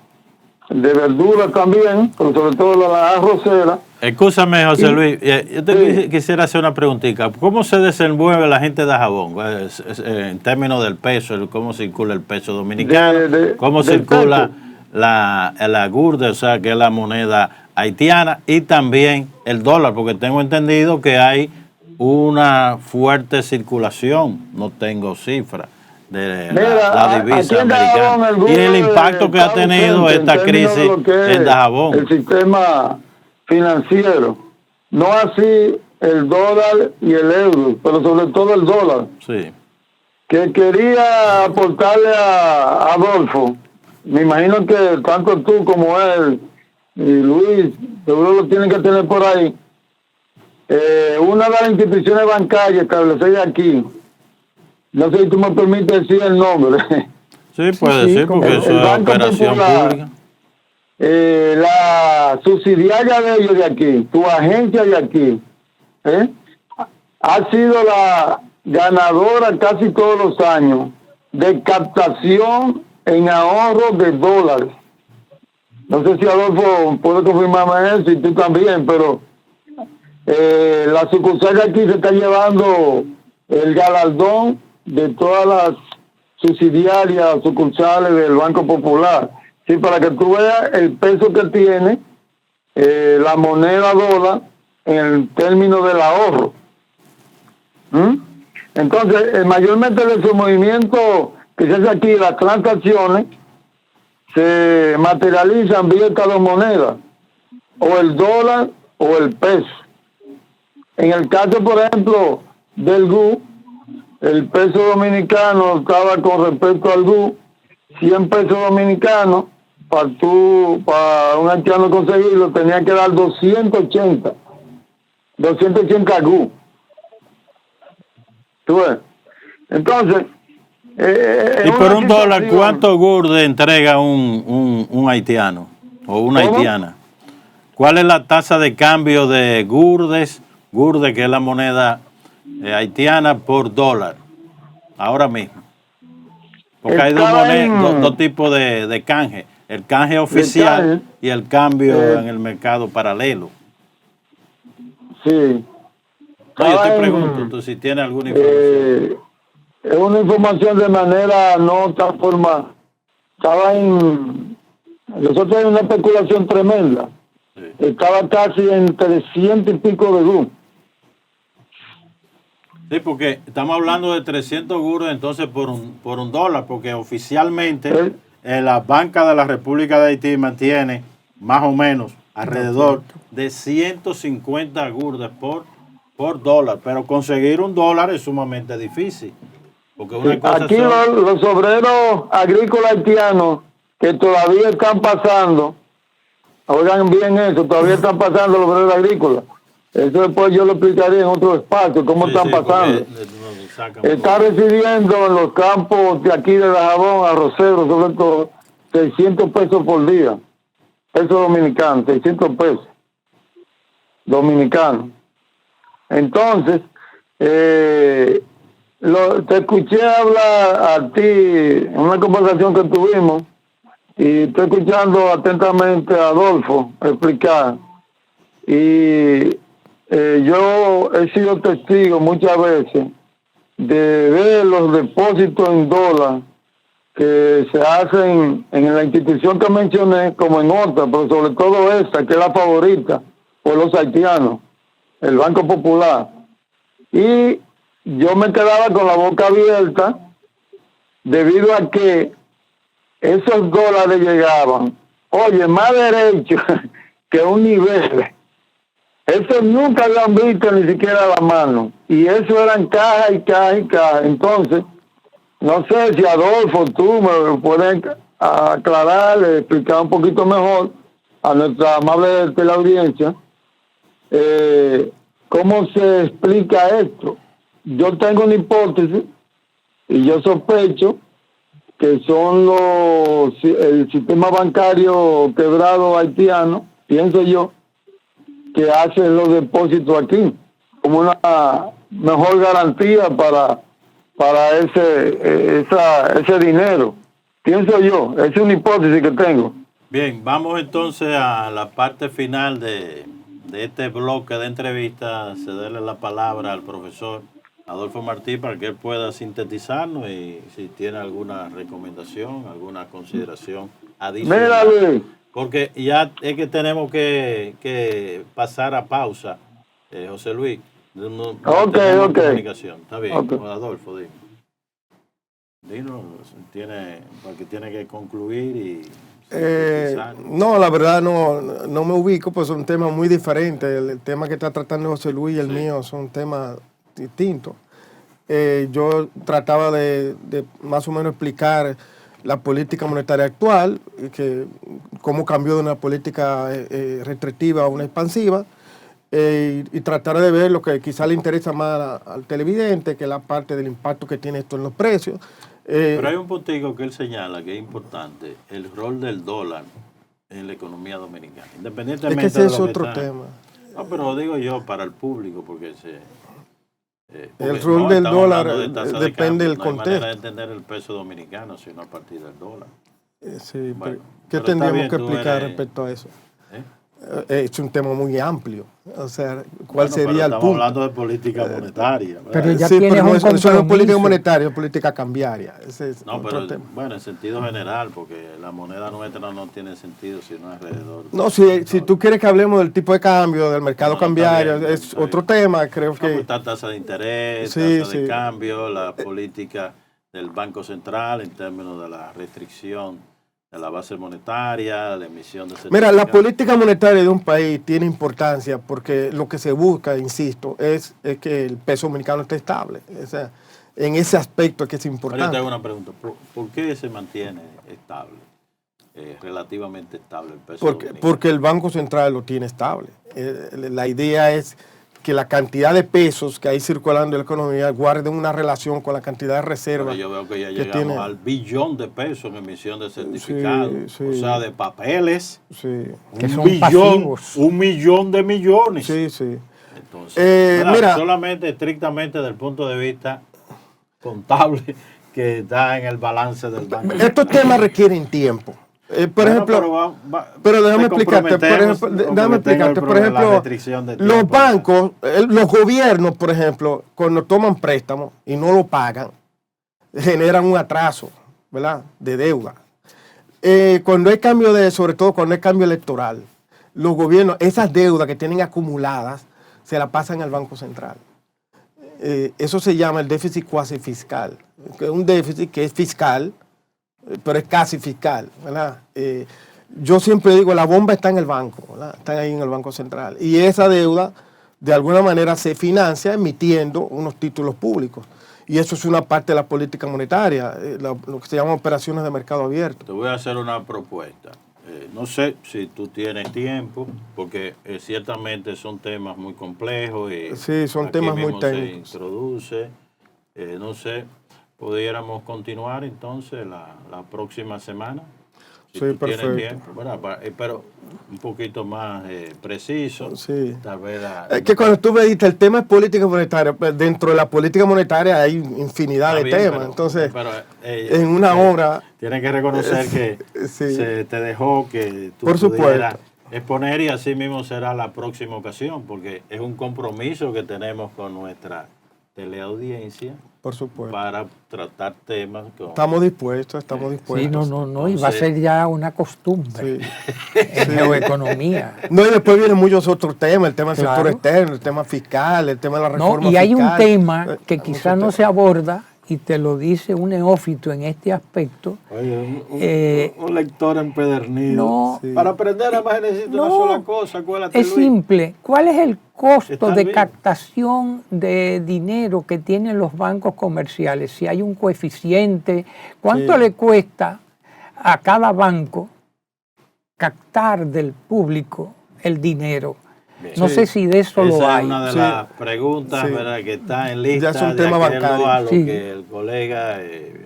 de verduras también, pero sobre todo la arrocera. Escúchame, José Luis, yo te quisiera hacer una preguntita. ¿Cómo se desenvuelve la gente de Dajabón en términos del peso? ¿Cómo circula el peso dominicano? ¿Cómo circula la gurde, o sea, que es la moneda haitiana? Y también el dólar, porque tengo entendido que hay una fuerte circulación, no tengo cifras, de la divisa americana. Y el impacto que ha tenido esta crisis en Dajabón. El sistema financiero, no así el dólar y el euro, pero sobre todo el dólar. Sí. Que quería aportarle a Adolfo, me imagino que tanto tú como él y Luis, seguro lo tienen que tener por ahí, una de las instituciones bancarias establecidas aquí, no sé si tú me permites decir el nombre. Sí, puede decir, porque eso es operación pública. La subsidiaria de ellos de aquí, tu agencia de aquí, ha sido la ganadora casi todos los años de captación en ahorro de dólares. No sé si Adolfo puede confirmarme eso y tú también, pero la sucursal de aquí se está llevando el galardón de todas las subsidiarias sucursales del Banco Popular. Sí, para que tú veas el peso que tiene la moneda dólar en el término del ahorro. Entonces, mayormente de su movimiento que se hace aquí, las transacciones se materializan vía estas dos monedas, o el dólar o el peso. En el caso, por ejemplo, del GU, el peso dominicano estaba con respecto al GU, 100 pesos dominicanos, para un haitiano conseguirlo, tenía que dar 280 GU. ¿Tú ves? Entonces, y por un dólar, ¿cuánto gurde entrega un haitiano o una haitiana? ¿Cuál es la tasa de cambio de gurde, que es la moneda haitiana, por dólar ahora mismo? Porque hay dos tipos de canje: el canje oficial y el cambio en el mercado paralelo. Sí. No, yo te pregunto tú si tienes alguna información. Es una información de manera no tan formal. Nosotros hay una especulación tremenda. Sí. Estaba casi en 300 y pico de GU. Sí, porque estamos hablando de 300 gurdes entonces por un dólar, porque oficialmente la banca de la República de Haití mantiene más o menos alrededor de 150 gurdes por dólar, pero conseguir un dólar es sumamente difícil. Porque una cosa aquí los obreros agrícolas haitianos que todavía están pasando, oigan bien eso, todavía están pasando los obreros agrícolas. Eso después yo lo explicaré en otro espacio, cómo están pasando. Está recibiendo en los campos de aquí de Dajabón, arroceros, sobre todo, 600 pesos por día. Pesos dominicanos, 600 pesos dominicanos. Entonces, te escuché hablar a ti en una conversación que tuvimos y estoy escuchando atentamente a Adolfo explicar. Y yo he sido testigo muchas veces de ver los depósitos en dólar que se hacen en la institución que mencioné, como en otra, pero sobre todo esta, que es la favorita por los haitianos, el Banco Popular. Y yo me quedaba con la boca abierta debido a que esos dólares llegaban, oye, más derecho que un nivel. Eso nunca lo han visto ni siquiera a la mano. Y eso eran cajas y cajas y cajas. Entonces, no sé si Adolfo, tú me puedes aclarar, explicar un poquito mejor a nuestra amable teleaudiencia cómo se explica esto. Yo tengo una hipótesis y yo sospecho que son el sistema bancario quebrado haitiano, pienso yo, que hacen los depósitos aquí como una mejor garantía para ese dinero. Pienso yo, es una hipótesis que tengo. Bien, vamos entonces a la parte final de este bloque de entrevistas. Cederle la palabra al profesor Adolfo Martí para que él pueda sintetizarnos y si tiene alguna recomendación, alguna consideración adicional. Mírale. Porque ya es que tenemos que pasar a pausa, José Luis. Ok. Comunicación. Está bien, Okay. Adolfo, dime. Dinos, porque tiene que concluir y... No, la verdad no me ubico, pues son temas muy diferentes. El tema que está tratando José Luis y el mío son temas distintos. Yo trataba de más o menos explicar la política monetaria actual, cómo cambió de una política restrictiva a una expansiva, y tratar de ver lo que quizá le interesa más al televidente, que es la parte del impacto que tiene esto en los precios. Pero hay un puntico que él señala que es importante, el rol del dólar en la economía dominicana, independientemente es que ese es otro tema. No, pero digo yo para el público, porque el rol del dólar depende del contexto. No hay manera de contexto. entender el peso dominicano, sino a partir del dólar. Sí, Bueno, ¿qué pero tendríamos que tú explicar eres- respecto a eso? ¿eh? Es un tema muy amplio. O sea, ¿cuál Bueno, sería pero el estamos punto? hablando de política monetaria, ¿verdad? Pero ya Sí, tienes pero un eso no es política compromiso. monetaria, es política cambiaria. Ese es No, otro pero tema. bueno, en sentido general, porque la moneda nuestra no tiene sentido si no es alrededor. No, si tú quieres que hablemos del tipo de cambio, del mercado No, está cambiario, bien, es está otro bien. tema, creo No, pues que... está tasa de interés, Sí, tasa de sí. cambio, la política del Banco Central en términos de la restricción de la base monetaria, la emisión de Mira, la certificados. política monetaria de un país tiene importancia porque lo que se busca, insisto, es que el peso dominicano esté estable. O sea, en ese aspecto es que es Pero yo importante. te hago una pregunta, ¿por qué se mantiene estable, relativamente estable el peso dominicano? Porque el Banco Central lo tiene estable. La idea es que la cantidad de pesos que hay circulando en la economía guarden una relación con la cantidad de reservas. Porque yo veo que ya que llegamos tiene. al billón de pesos en emisión de certificados, Sí. o sea, de papeles, Sí, Que un son billón, pasivos. 1 millón de millones. sí, sí. Entonces, ¿verdad? Mira. Solamente estrictamente desde el punto de vista contable que está en el balance del banco. Estos temas requieren tiempo. Por Bueno, ejemplo, pero pero déjame te explicarte, por ejemplo, los bancos, los gobiernos, por ejemplo, cuando toman préstamos y no lo pagan, generan un atraso, ¿verdad?, de deuda. Cuando hay cambio sobre todo cuando hay cambio electoral, los gobiernos, esas deudas que tienen acumuladas, se la pasan al Banco Central. Eso se llama el déficit cuasi fiscal, que es un déficit que es fiscal, pero es casi fiscal, ¿verdad? Yo siempre digo, la bomba está en el banco, ¿verdad? Está ahí en el Banco Central. Y esa deuda, de alguna manera, se financia emitiendo unos títulos públicos. Y eso es una parte de la política monetaria, lo que se llama operaciones de mercado abierto. Te voy a hacer una propuesta. No sé si tú tienes tiempo, porque ciertamente son temas muy complejos y Sí, son aquí temas muy mismo técnicos. se introduce. No sé, pudiéramos continuar entonces la próxima semana. Si Sí, tú tienes perfecto. tiempo, ¿verdad? Pero un poquito más preciso. Sí. Tal vez Es que cuando tú me dijiste el tema es política monetaria, pues dentro de la política monetaria hay infinidad de temas. Entonces, en una hora... Tienes que reconocer que sí. se te dejó que tú Por pudieras supuesto. exponer y así mismo será la próxima ocasión, porque es un compromiso que tenemos con nuestra teleaudiencia Por supuesto. para tratar temas con... Estamos dispuestos. Sí, no, y va a ser ya una costumbre Sí. en geoeconomía. No, y después vienen muchos otros temas, el tema del Claro. sector externo, el tema fiscal, el tema de la reforma No, y hay un fiscal. tema que Hay quizás muchos no se aborda, y te lo dice un neófito en este aspecto. Oye, un lector empedernido. No. Sí. Para aprender nada más necesita una No, sola cosa, acuérdate, es Luis. simple. ¿Cuál es el costo Está de bien. captación de dinero que tienen los bancos comerciales? Si hay un coeficiente, ¿cuánto Sí. le cuesta a cada banco captar del público el dinero? Bien. No Sí. sé si de eso Esa lo es hay. una de Sí. las preguntas, Sí. ¿verdad?, que está en lista Ya es un de tema acuerdo bancario. a lo Sí. que el colega,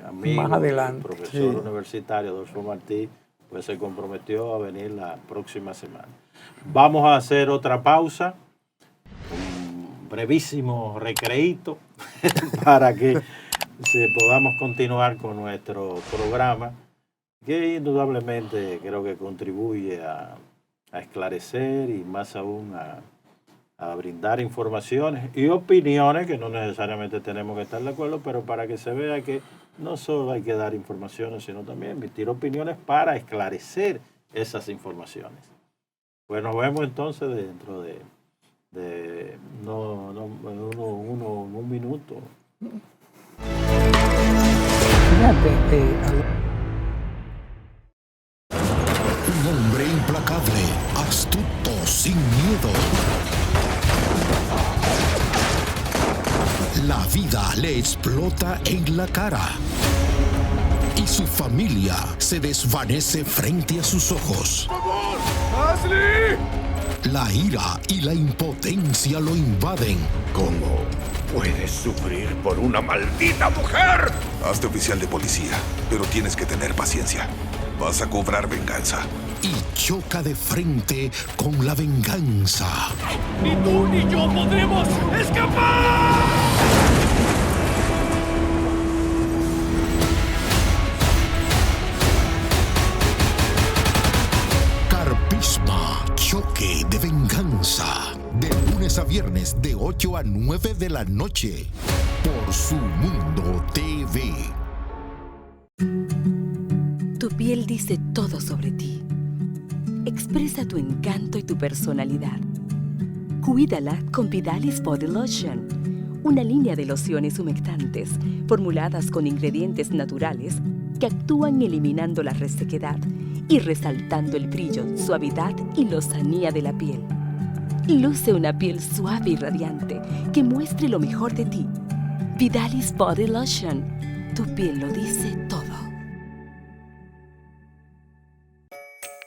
amigo, Más adelante. profesor Sí. universitario Adolfo Martí, pues se comprometió a venir la próxima semana. Vamos a hacer otra pausa, un brevísimo recreíto para que podamos continuar con nuestro programa que indudablemente creo que contribuye a esclarecer y más aún a brindar informaciones y opiniones que no necesariamente tenemos que estar de acuerdo, pero para que se vea que no solo hay que dar informaciones, sino también emitir opiniones para esclarecer esas informaciones. Pues nos vemos entonces dentro de un minuto. Fíjate, Un hombre implacable, astuto, sin miedo. La vida le explota en la cara y su familia se desvanece frente a sus ojos. La ira y la impotencia lo invaden. ¿Cómo puedes sufrir por una maldita mujer? Hazte oficial de policía, pero tienes que tener paciencia. Vas a cobrar venganza. Y choca de frente con la venganza. ¡Ni tú ni yo podremos escapar! Carpisma, choque de venganza. De lunes a viernes de 8 a 9 de la noche. Por Su Mundo TV. Tu piel dice todo sobre ti. Expresa tu encanto y tu personalidad. Cuídala con Vidalis Body Lotion, una línea de lociones humectantes formuladas con ingredientes naturales que actúan eliminando la resequedad y resaltando el brillo, suavidad y lozanía de la piel. Luce una piel suave y radiante que muestre lo mejor de ti. Vidalis Body Lotion, tu piel lo dice todo.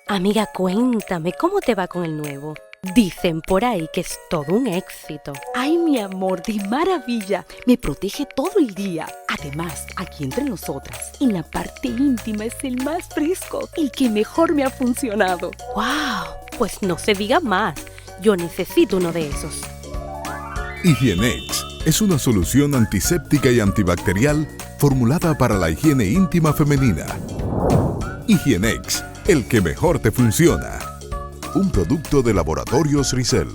Amiga, cuéntame, ¿cómo te va con el nuevo? Dicen por ahí que es todo un éxito. Ay, mi amor, de maravilla. Me protege todo el día. Además, aquí entre nosotras, en la parte íntima es el más fresco, el que mejor me ha funcionado. ¡Wow! Pues no se diga más. Yo necesito uno de esos. Hygienex es una solución antiséptica y antibacterial formulada para la higiene íntima femenina. Hygienex, el que mejor te funciona. Un producto de Laboratorios Rizel.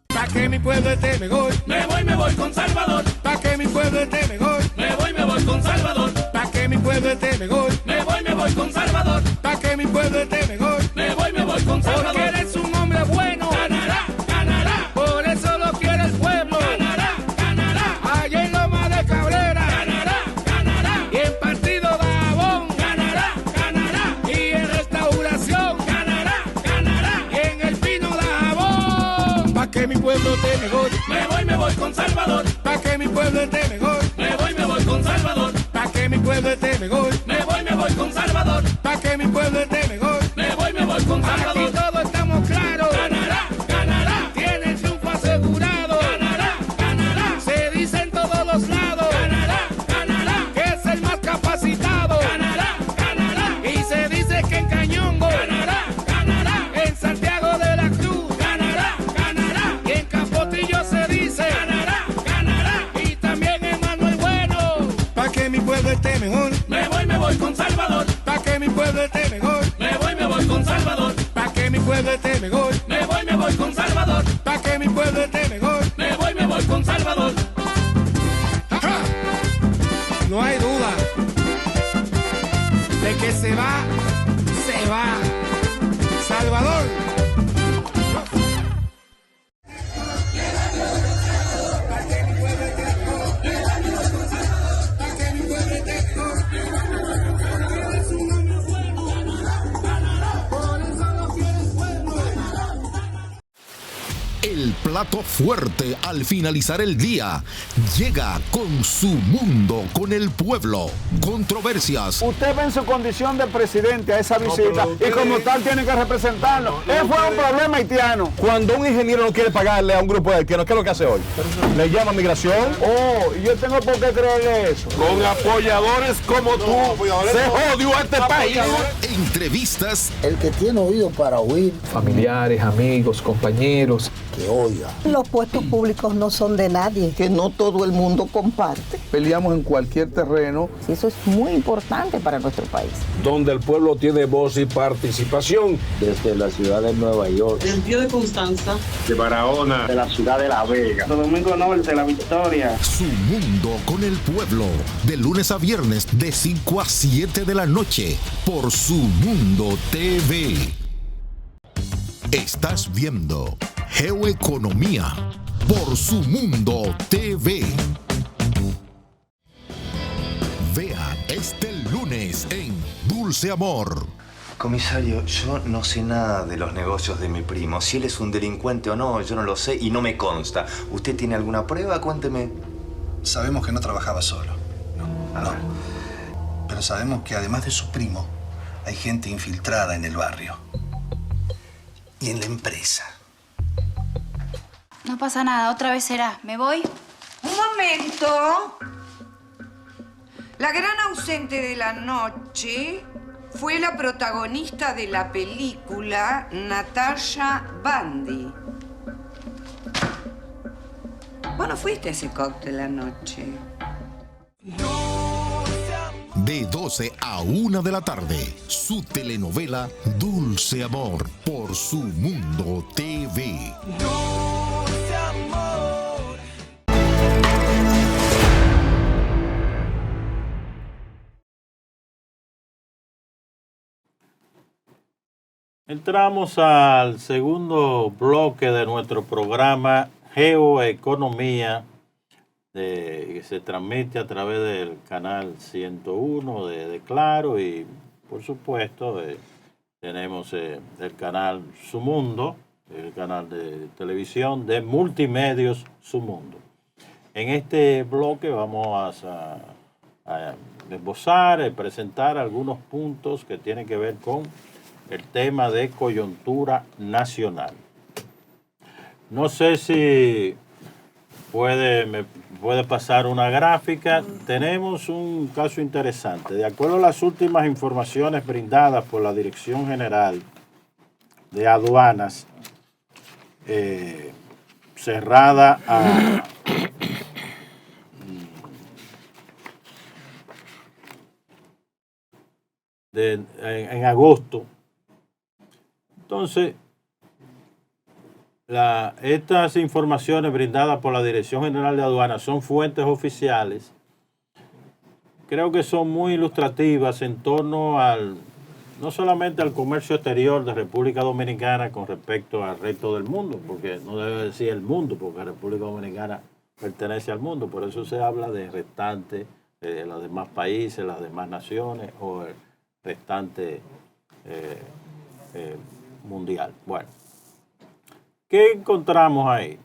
Pa' que mi pueblo esté mejor, me voy con Salvador. Pa' que mi pueblo esté mejor, me voy con Salvador. Pa' que mi pueblo esté mejor, me voy con Salvador. Pa' que mi pueblo esté mejor, me voy con Salvador. Porque eres un hombre bueno, ganará, ganará. Por eso lo quiere el pueblo, ganará, ganará. Allá en Loma de Cabrera, ganará, ganará. Y en Partido Dajabón, ganará, ganará. Y en Restauración, ganará, ganará. Y en El Pino Dajabón. Pa' que mi pueblo esté mejor, me voy con Salvador. Pa' que mi pueblo esté mejor, me voy con Salvador. Pa' que mi pueblo esté mejor, me voy con Salvador. Pa' que mi pueblo esté mejor, me voy con Salvador. Aquí todos estamos claros, ganará, ganará. Tiene el triunfo asegurado, ganará, ganará. Se dice en todos los lados, ganará, ganará. Que es el más capacitado, ganará, ganará. Y se dice que en Cañongo, ganará, ganará. En Santiago de la Cruz, ganará, ganará. Y en Capotillo se dice, ganará, ganará. Y también en Manuel Bueno. Pa' que mi pueblo esté mejor, me voy con Salvador. Pa' que mi pueblo esté mejor, me voy con Salvador. Pa' que mi pueblo esté mejor, me voy con Salvador. Pa' que mi pueblo esté mejor, me voy con Salvador. ¡Ja! No hay duda de que se va, se va. Salvador. El plato fuerte al finalizar el día llega con Su Mundo con el pueblo. Controversias. Usted ve en su condición de presidente a esa visita y como tal tiene que representarlo. Él fue un problema haitiano. Cuando un ingeniero no quiere pagarle a un grupo de haitianos, ¿qué es lo que hace hoy? ¿Le llama a migración? Oh, y yo tengo por qué creerle eso. Con apoyadores como tú, se jodió este país. Entrevistas. El que tiene oído para oír. Familiares, amigos, compañeros. que oiga. Los puestos públicos no son de nadie. Que no todo el mundo comparte. Peleamos en cualquier terreno. Eso es muy importante para nuestro país. Donde el pueblo tiene voz y participación. Desde la ciudad de Nueva York. Del Pío de Constanza. De Barahona. De la ciudad de La Vega. Santo Domingo Norte, La Victoria. Su mundo con el pueblo. De lunes a viernes de 5 a 7 de la noche. Por Su Mundo TV. Estás viendo Geoeconomía por Su Mundo TV. Vea este lunes en Dulce Amor. Comisario, yo no sé nada de los negocios de mi primo. Si él es un delincuente o no, yo no lo sé y no me consta. ¿Usted tiene alguna prueba? Cuénteme. Sabemos que no trabajaba solo. No. Pero sabemos que además de su primo, hay gente infiltrada en el barrio. Y en la empresa. No pasa nada, otra vez será. ¿Me voy? ¡Un momento! La gran ausente de la noche fue la protagonista de la película, Natasha Bandy. Vos no fuiste a ese cóctel anoche. De 12 a 1 de la tarde, su telenovela Dulce Amor por Su Mundo TV. Dulce Amor. Entramos al segundo bloque de nuestro programa Geoeconomía, que se transmite a través del canal 101 de Claro y, por supuesto, tenemos el canal Su Mundo, el canal de televisión de Multimedios Su Mundo. En este bloque vamos a esbozar, presentar algunos puntos que tienen que ver con el tema de coyuntura nacional. No sé si me puede pasar una gráfica. Tenemos un caso interesante. De acuerdo a las últimas informaciones brindadas por la Dirección General de Aduanas, cerrada en agosto. Entonces, estas informaciones brindadas por la Dirección General de Aduanas son fuentes oficiales. Creo que son muy ilustrativas en torno no solamente al comercio exterior de República Dominicana con respecto al resto del mundo, porque no debe decir el mundo, porque República Dominicana pertenece al mundo, por eso se habla de restante, de los demás países, las demás naciones o el restante mundial. Bueno. ¿Qué encontramos ahí?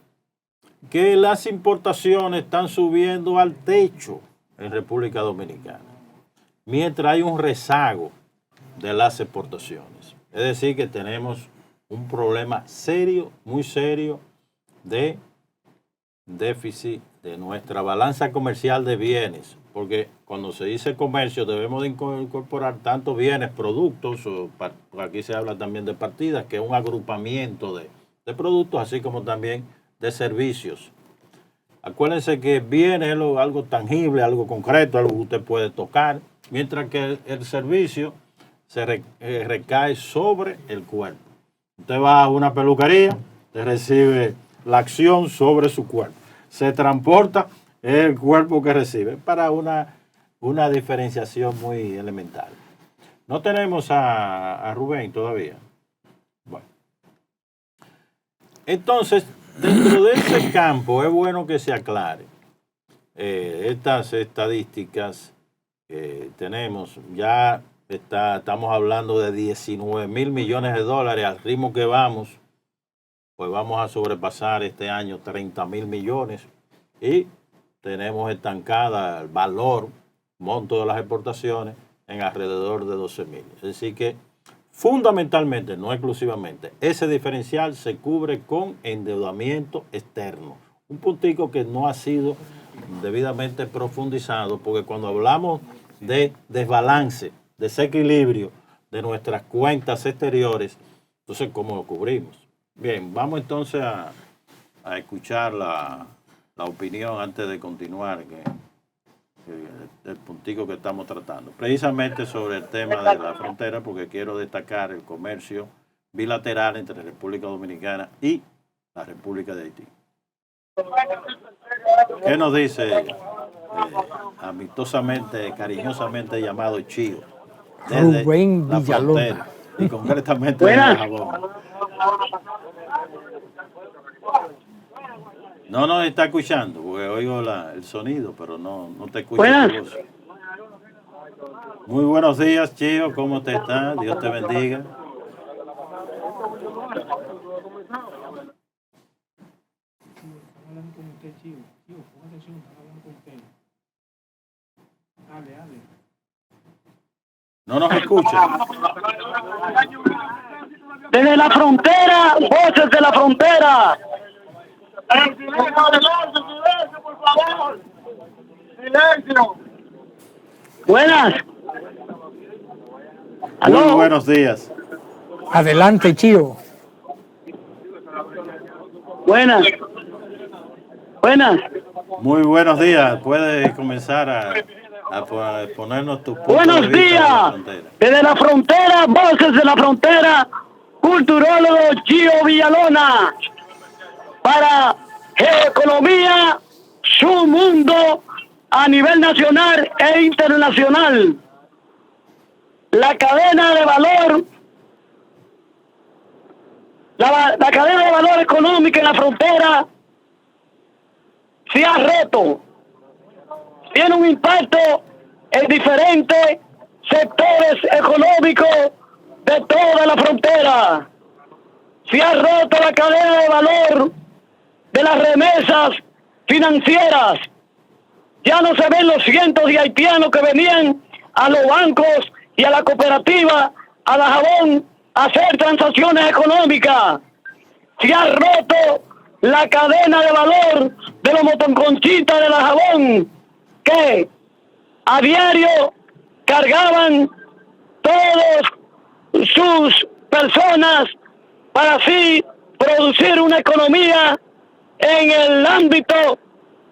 Que las importaciones están subiendo al techo en República Dominicana, mientras hay un rezago de las exportaciones. Es decir, que tenemos un problema serio, muy serio, de déficit de nuestra balanza comercial de bienes, porque cuando se dice comercio debemos de incorporar tanto bienes, productos, aquí se habla también de partidas, que es un agrupamiento de productos, así como también de servicios. Acuérdense que bienes es algo tangible, algo concreto, algo que usted puede tocar, mientras que el servicio se recae sobre el cuerpo. Usted va a una peluquería, usted recibe la acción sobre su cuerpo. Se transporta, es el cuerpo que recibe, para una diferenciación muy elemental. No tenemos a Rubén todavía. Bueno. Entonces, dentro de ese campo es bueno que se aclare. Estas estadísticas que tenemos, ya estamos hablando de 19,000 millones de dólares. Al ritmo que vamos, pues vamos a sobrepasar este año 30,000 millones y tenemos estancada el valor, monto de las exportaciones en alrededor de 12,000. Es decir que fundamentalmente, no exclusivamente, ese diferencial se cubre con endeudamiento externo. Un puntico que no ha sido debidamente profundizado, porque cuando hablamos de desbalance, desequilibrio de nuestras cuentas exteriores, entonces, ¿cómo lo cubrimos? Bien, vamos entonces a escuchar la opinión antes de continuar, el puntico que estamos tratando. Precisamente sobre el tema de la frontera, porque quiero destacar el comercio bilateral entre República Dominicana y la República de Haití. ¿Qué nos dice amistosamente, cariñosamente llamado Chío? Rubén Villalona. Y concretamente de Dajabón. No nos está escuchando, porque oigo el sonido, pero no te escucho. Tu voz. Muy buenos días, Chío, ¿cómo te está? Dios te bendiga. No nos escucha. Desde la frontera, voces de la frontera. Silencio, por favor. Silencio. Buenas. ¿Aló? Muy buenos días. Adelante, Chío. Buenas. Buenas. Muy buenos días. Puedes comenzar a ponernos tu punto Buenos de vista días. de la frontera. Desde la frontera, voces de la frontera, culturólogo Chío Villalona. Para Geoeconomía, su mundo a nivel nacional e internacional. La cadena de valor, la cadena de valor económica en la frontera se ha roto. Tiene un impacto en diferentes sectores económicos de toda la frontera. Se ha roto la cadena de valor de las remesas financieras. Ya no se ven los cientos de haitianos que venían a los bancos y a la cooperativa, a Dajabón, a hacer transacciones económicas. Se ha roto la cadena de valor de los motoconchitas de Dajabón, que a diario cargaban todas sus personas para así producir una economía en el ámbito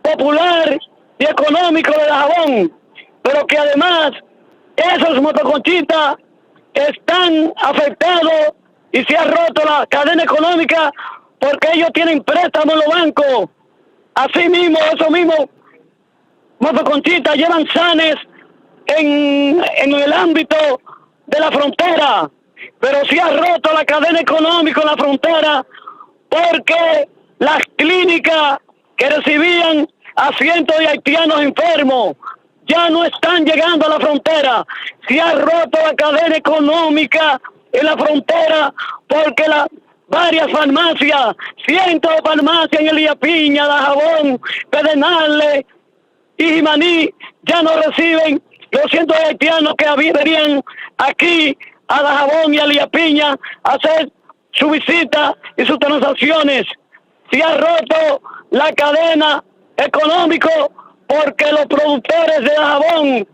popular y económico de Dajabón, pero que además esos motoconchitas están afectados y se ha roto la cadena económica porque ellos tienen préstamos en los bancos. Asimismo, esos mismos motoconchitas llevan sanes en el ámbito de la frontera, pero se ha roto la cadena económica en la frontera porque las clínicas que recibían a cientos de haitianos enfermos ya no están llegando a la frontera. Se ha roto la cadena económica en la frontera porque varias farmacias, cientos de farmacias en Elías Piña, Dajabón, Pedernales y Jimaní ya no reciben los cientos de haitianos que venían aquí a Dajabón y a Elías Piña a hacer su visita y sus transacciones. Se ha roto la cadena económica porque los productores de Dajabón,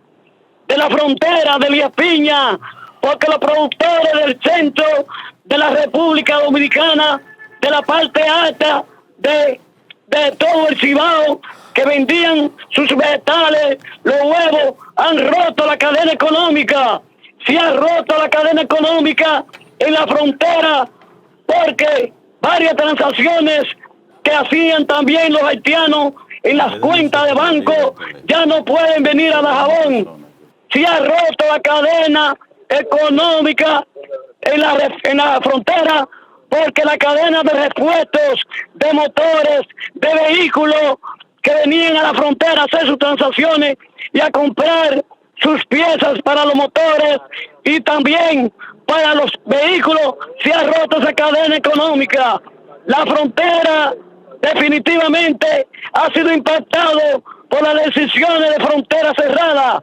de la frontera de Elías Piña, porque los productores del centro de la República Dominicana, de la parte alta de todo el Cibao, que vendían sus vegetales, los huevos, han roto la cadena económica. Se ha roto la cadena económica en la frontera porque varias transacciones que hacían también los haitianos en las cuentas de banco ya no pueden venir a Dajabón. Se ha roto la cadena económica en la frontera porque la cadena de repuestos de motores, de vehículos que venían a la frontera a hacer sus transacciones y a comprar sus piezas para los motores y también para los vehículos, se ha roto esa cadena económica. La frontera definitivamente ha sido impactado por las decisiones de frontera cerrada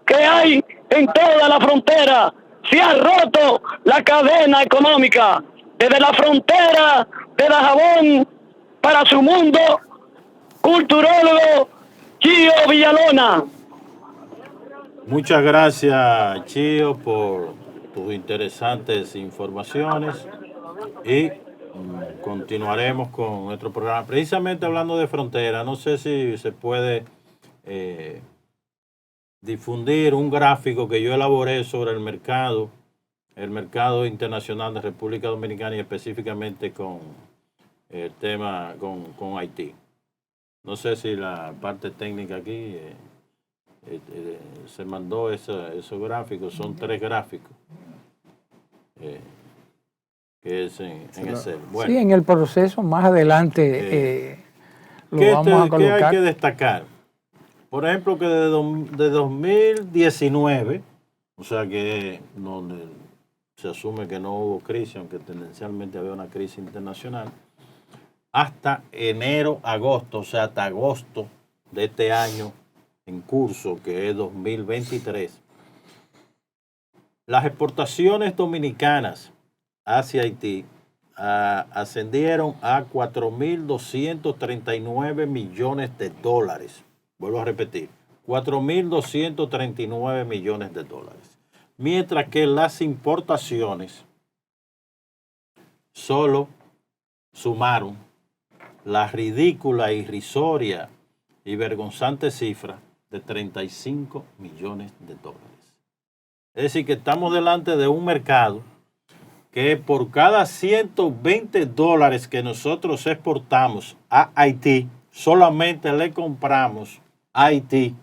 que hay en toda la frontera. Se ha roto la cadena económica desde la frontera de Dajabón para su mundo, culturólogo Chío Villalona. Muchas gracias, Chío, por tus interesantes informaciones y continuaremos con nuestro programa. Precisamente hablando de frontera, no sé si se puede difundir un gráfico que yo elaboré sobre el mercado internacional de República Dominicana y específicamente con el tema con Haití. No sé si la parte técnica aquí se mandó esos gráficos, son 3 gráficos. Que es en Excel. Bueno, sí, en el proceso más adelante lo vamos a colocar. ¿Qué hay que destacar? Por ejemplo, que de 2019, o sea que donde se asume que no hubo crisis, aunque tendencialmente había una crisis internacional, hasta enero, agosto, o sea, hasta agosto de este año en curso, que es 2023, las exportaciones dominicanas hacia Haití ascendieron a 4.239 millones de dólares. Vuelvo a repetir, 4.239 millones de dólares. Mientras que las importaciones solo sumaron la ridícula, irrisoria y vergonzante cifra de 35 millones de dólares. Es decir, que estamos delante de un mercado que por cada 120 dólares que nosotros exportamos a Haití, solamente le compramos a Haití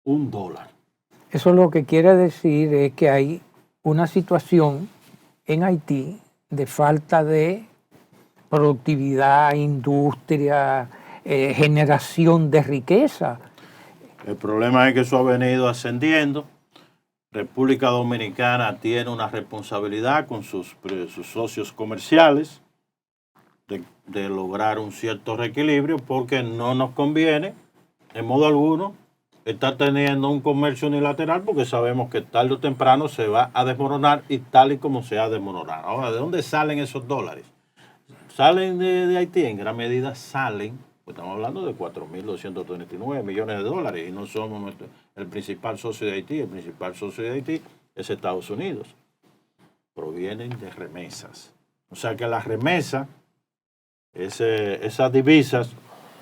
$1. Eso lo que quiere decir es que hay una situación en Haití de falta de productividad, industria, generación de riqueza. El problema es que eso ha venido ascendiendo. República Dominicana tiene una responsabilidad con sus socios comerciales de lograr un cierto reequilibrio, porque no nos conviene en modo alguno estar teniendo un comercio unilateral, porque sabemos que tarde o temprano se va a desmoronar, y tal y como se ha desmoronado. Ahora, ¿de dónde salen esos dólares? ¿Salen de Haití? En gran medida salen, pues estamos hablando de 4.239 millones de dólares, y no somos el principal socio de Haití. El principal socio de Haití es Estados Unidos. Provienen de remesas. O sea que las remesas, esas divisas,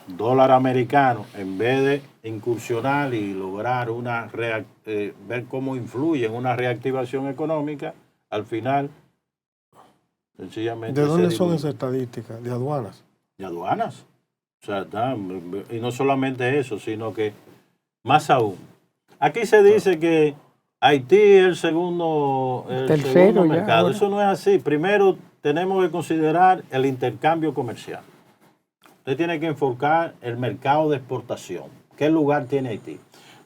dólar americano, en vez de incursionar y lograr ver cómo influye en una reactivación económica, al final, sencillamente... ¿De dónde son esas estadísticas? ¿De aduanas? De aduanas. O sea, y no solamente eso, sino que más aún. Aquí se dice que Haití es el segundo mercado. Ahora. Eso no es así. Primero tenemos que considerar el intercambio comercial. Usted tiene que enfocar el mercado de exportación. ¿Qué lugar tiene Haití?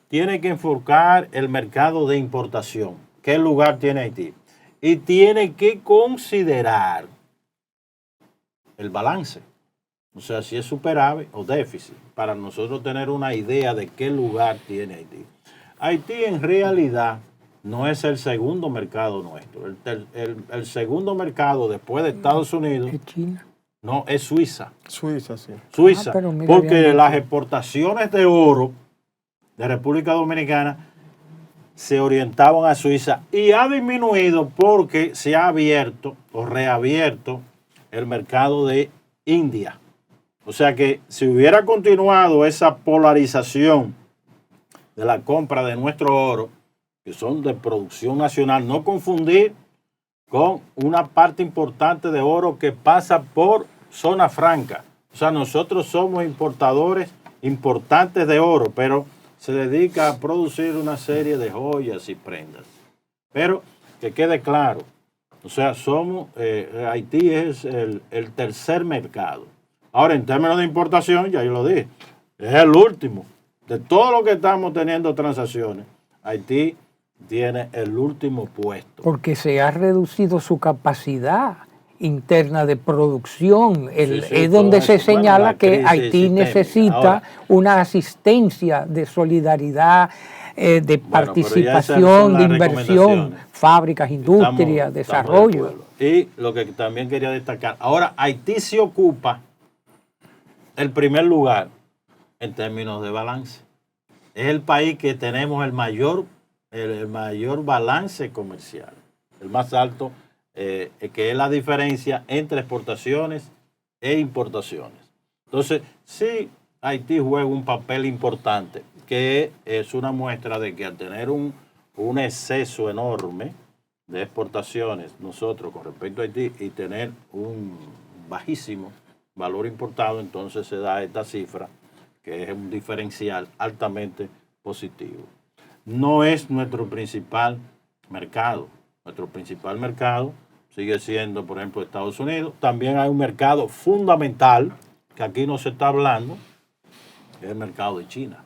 Tiene que enfocar el mercado de importación. ¿Qué lugar tiene Haití? Y tiene que considerar el balance. O sea, si es superávit o déficit, para nosotros tener una idea de qué lugar tiene Haití. Haití en realidad no es el segundo mercado nuestro. El segundo mercado después de Estados Unidos... ¿Es China? No, es Suiza. Suiza, sí. Suiza, porque las exportaciones de oro de República Dominicana se orientaban a Suiza, y ha disminuido porque se ha abierto o reabierto el mercado de India. O sea que si hubiera continuado esa polarización de la compra de nuestro oro, que son de producción nacional, no confundir con una parte importante de oro que pasa por zona franca. O sea, nosotros somos importadores importantes de oro, pero se dedica a producir una serie de joyas y prendas. Pero que quede claro, o sea, Haití es el tercer mercado. Ahora, en términos de importación, ya yo lo dije, es el último. De todo lo que estamos teniendo transacciones, Haití tiene el último puesto. Porque se ha reducido su capacidad interna de producción. Es donde se señala que Haití necesita una asistencia de solidaridad, de participación, de inversión, fábricas, industria, desarrollo. Y lo que también quería destacar, ahora Haití se ocupa el primer lugar en términos de balance. Es el país que tenemos el mayor balance comercial, el más alto que es la diferencia entre exportaciones e importaciones. Entonces, sí, Haití juega un papel importante, que es una muestra de que al tener un exceso enorme de exportaciones nosotros con respecto a Haití y tener un bajísimo valor importado, entonces se da esta cifra, que es un diferencial altamente positivo. No es nuestro principal mercado. Nuestro principal mercado sigue siendo, por ejemplo, Estados Unidos. También hay un mercado fundamental que aquí no se está hablando, que es el mercado de China.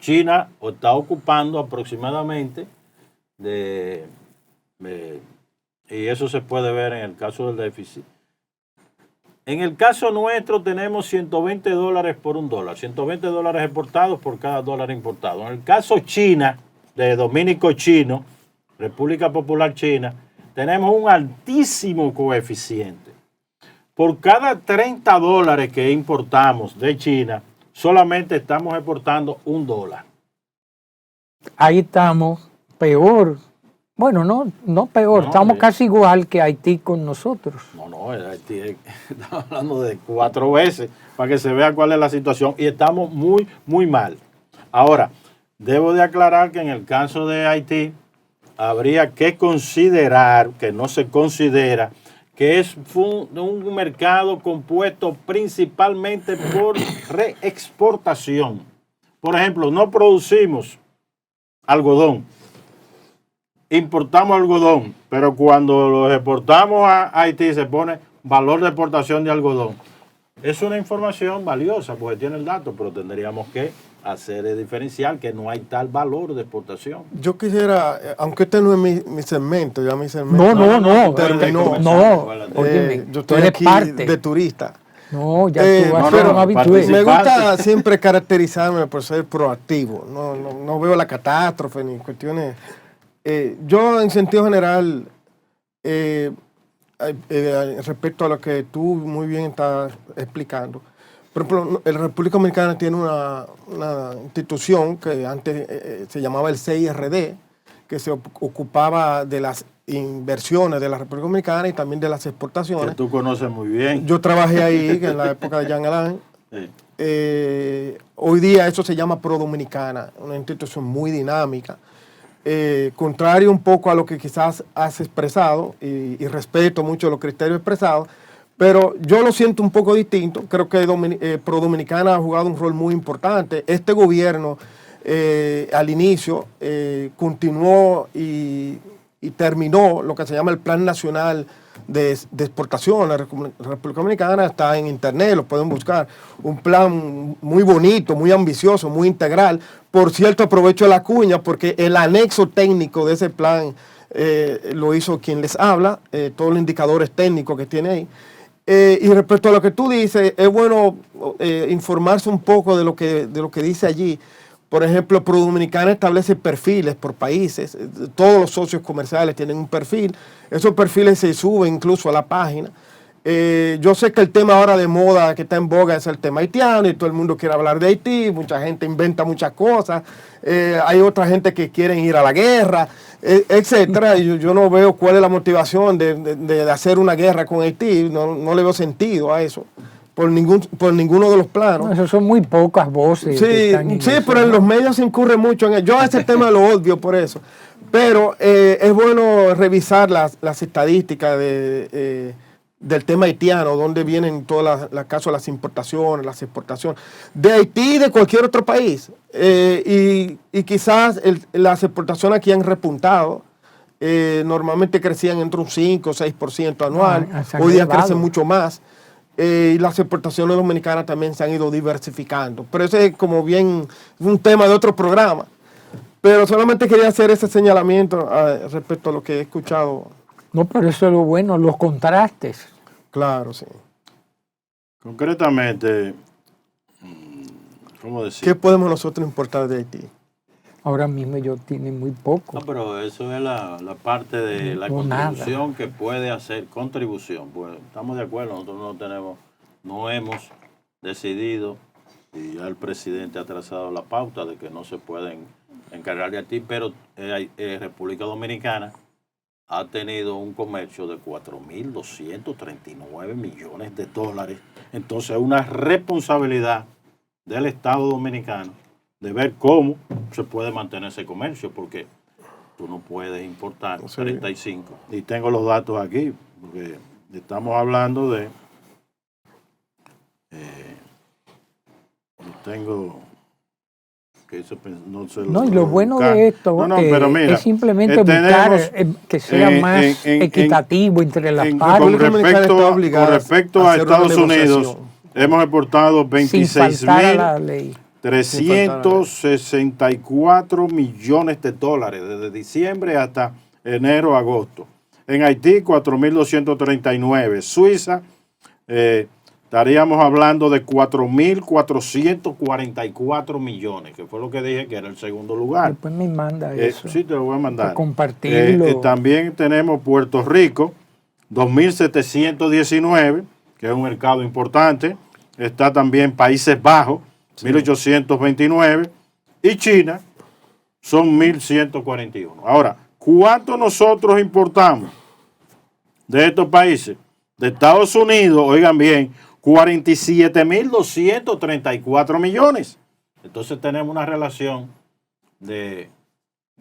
China está ocupando aproximadamente y eso se puede ver en el caso del déficit. En el caso nuestro tenemos $120 por $1, $120 exportados por cada dólar importado. En el caso China, de Dominico Chino, República Popular China, tenemos un altísimo coeficiente. Por cada $30 que importamos de China, solamente estamos exportando $1. Ahí estamos peor. Bueno, no peor, estamos casi igual que Haití con nosotros. No, Haití estamos hablando de 4 veces para que se vea cuál es la situación y estamos muy, muy mal. Ahora, debo de aclarar que en el caso de Haití habría que considerar, que no se considera, que es un mercado compuesto principalmente por reexportación. Por ejemplo, no producimos algodón. Importamos algodón, pero cuando lo exportamos a Haití se pone valor de exportación de algodón. Es una información valiosa porque tiene el dato, pero tendríamos que hacer el diferencial que no hay tal valor de exportación. Yo quisiera, aunque este no es mi segmento, ya mi segmento No, terminó. Yo estoy aquí de turista. No, ya tú vas a ser un habitué. Me gusta siempre caracterizarme por ser proactivo. No veo la catástrofe ni cuestiones. Yo, en sentido general, respecto a lo que tú muy bien estás explicando, por ejemplo, la República Dominicana tiene una institución que antes se llamaba el CIRD, que se ocupaba de las inversiones de la República Dominicana y también de las exportaciones. Que tú conoces muy bien. Yo trabajé ahí en la época de Jean Alain. Sí. Hoy día eso se llama Pro Dominicana, una institución muy dinámica. Contrario un poco a lo que quizás has expresado, y respeto mucho los criterios expresados, pero yo lo siento un poco distinto. Creo que Pro Dominicana ha jugado un rol muy importante. Este gobierno al inicio continuó y terminó lo que se llama el Plan Nacional de Exportación. La República Dominicana está en internet, lo pueden buscar. Un plan muy bonito, muy ambicioso, muy integral. Por cierto, aprovecho la cuña porque el anexo técnico de ese plan lo hizo quien les habla, todos los indicadores técnicos que tiene ahí. Y respecto a lo que tú dices, es bueno informarse un poco de lo que dice allí. Por ejemplo, Pro Dominicana establece perfiles por países. Todos los socios comerciales tienen un perfil. Esos perfiles se suben incluso a la página. Yo sé que el tema ahora de moda que está en boga es el tema haitiano y todo el mundo quiere hablar de Haití. Mucha gente inventa muchas cosas. Hay otra gente que quiere ir a la guerra, etcétera. Yo no veo cuál es la motivación de hacer una guerra con Haití. No le veo sentido a eso. Por ninguno de los planos. No, eso son muy pocas voces. Sí, pero en los medios se incurre mucho en eso. Yo a ese tema lo odio por eso. Pero es bueno revisar las estadísticas del tema haitiano, donde vienen todas las casos de las importaciones, las exportaciones, de Haití y de cualquier otro país. Y quizás las exportaciones aquí han repuntado. Normalmente crecían entre un 5 o 6% anual. Hoy día crecen mucho más. Y las exportaciones dominicanas también se han ido diversificando. Pero ese es como bien un tema de otro programa. Pero solamente quería hacer ese señalamiento respecto a lo que he escuchado. No, pero eso es lo bueno, los contrastes. Claro, sí. Concretamente, ¿cómo decir? ¿Qué podemos nosotros importar de Haití? Ahora mismo ellos tienen muy poco. No, pero eso es la parte de la contribución que puede hacer, contribución. Pues estamos de acuerdo, nosotros no hemos decidido, y ya el presidente ha trazado la pauta de que no se pueden encargar de Haití, pero República Dominicana ha tenido un comercio de 4.239 millones de dólares. Entonces es una responsabilidad del Estado Dominicano de ver cómo se puede mantener ese comercio, porque tú no puedes importar 35. Y tengo los datos aquí, porque estamos hablando de... tengo... No, y lo bueno de esto pero mira, es simplemente buscar que sea más equitativo entre las partes. Con respecto a Estados Unidos, hemos exportado 26.364 millones de dólares desde diciembre hasta enero, agosto. En Haití, 4.239. Suiza, estaríamos hablando de 4.444 millones, que fue lo que dije que era el segundo lugar. Después me manda eso. Sí, te lo voy a mandar. Para compartirlo. También tenemos Puerto Rico, 2.719, que es un mercado importante. Está también Países Bajos, 1.829. Y China, son 1.141. Ahora, ¿cuánto nosotros importamos de estos países? De Estados Unidos, oigan bien, 47.234 millones. Entonces tenemos una relación de,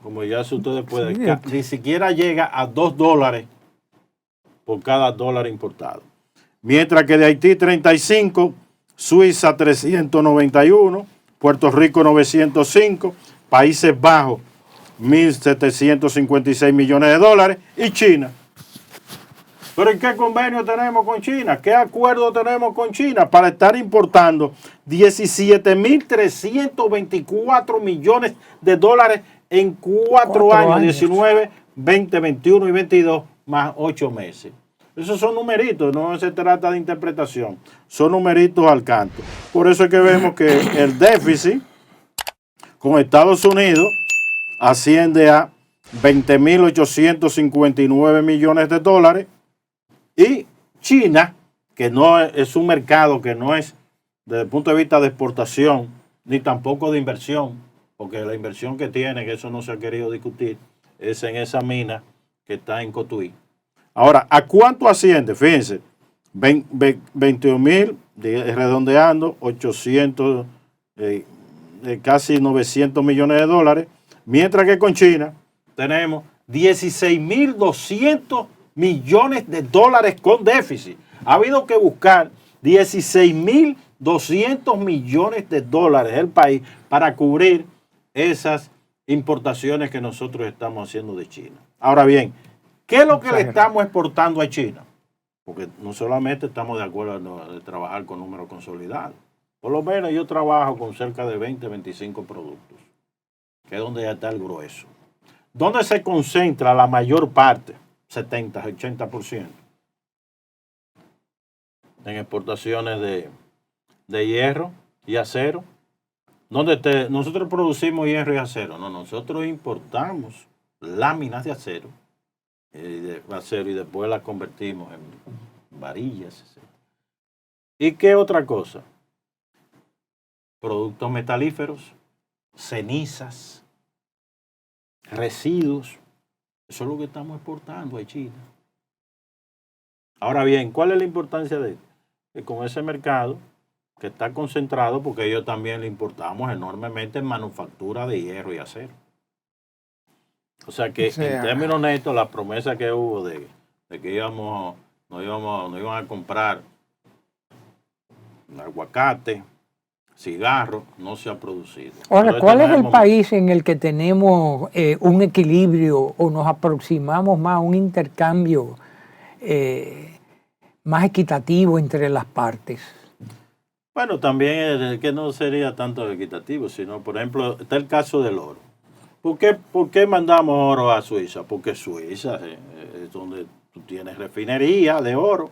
como ya si ustedes pueden, ni siquiera llega a $2 por cada dólar importado. Mientras que de Haití 35, Suiza 391, Puerto Rico 905, Países Bajos 1.756 millones de dólares y China. ¿Pero en qué convenio tenemos con China? ¿Qué acuerdo tenemos con China para estar importando 17.324 millones de dólares en 4 años, 19, 20, 21 y 22, más 8 meses? Esos son numeritos, no se trata de interpretación, son numeritos al canto. Por eso es que vemos que el déficit con Estados Unidos asciende a 20.859 millones de dólares. Y China, que no es un mercado que no es desde el punto de vista de exportación, ni tampoco de inversión, porque la inversión que tiene, que eso no se ha querido discutir, es en esa mina que está en Cotuí. Ahora, ¿a cuánto asciende? Fíjense, 21.000, redondeando, 800, casi 900 millones de dólares, mientras que con China tenemos 16.200 millones de dólares con déficit. Ha habido que buscar 16.200 millones de dólares el país para cubrir esas importaciones que nosotros estamos haciendo de China. Ahora bien, ¿qué es lo que le estamos exportando a China? Porque no solamente estamos de acuerdo de trabajar con números consolidados. Por lo menos yo trabajo con cerca de 20, 25 productos, que es donde ya está el grueso. ¿Dónde se concentra la mayor parte? 70, 80%. En exportaciones de hierro y acero. Nosotros producimos hierro y acero. No, nosotros importamos láminas de acero, y después las convertimos en varillas, etc. ¿Y qué otra cosa? Productos metalíferos, cenizas, residuos. Eso es lo que estamos exportando a China. Ahora bien, ¿cuál es la importancia de esto? Que con ese mercado que está concentrado, porque ellos también le importamos enormemente en manufactura de hierro y acero. O sea que en términos netos, la promesa que hubo de que nos iban a comprar aguacate, cigarros, no se ha producido. Ahora, ¿cuál es el país en el que tenemos un equilibrio o nos aproximamos más a un intercambio más equitativo entre las partes? Bueno, también es que no sería tanto equitativo, sino, por ejemplo, está el caso del oro. ¿Por qué mandamos oro a Suiza? Porque Suiza es donde tú tienes refinería de oro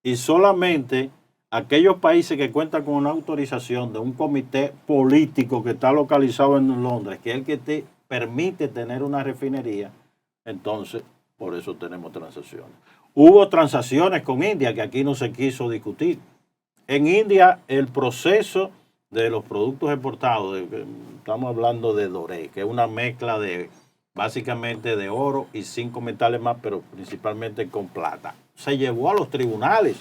y solamente aquellos países que cuentan con una autorización de un comité político que está localizado en Londres, que es el que te permite tener una refinería, entonces por eso tenemos transacciones. Hubo transacciones con India que aquí no se quiso discutir. En India el proceso de los productos exportados, estamos hablando de doré, que es una mezcla de básicamente de oro y 5 metales más, pero principalmente con plata. Se llevó a los tribunales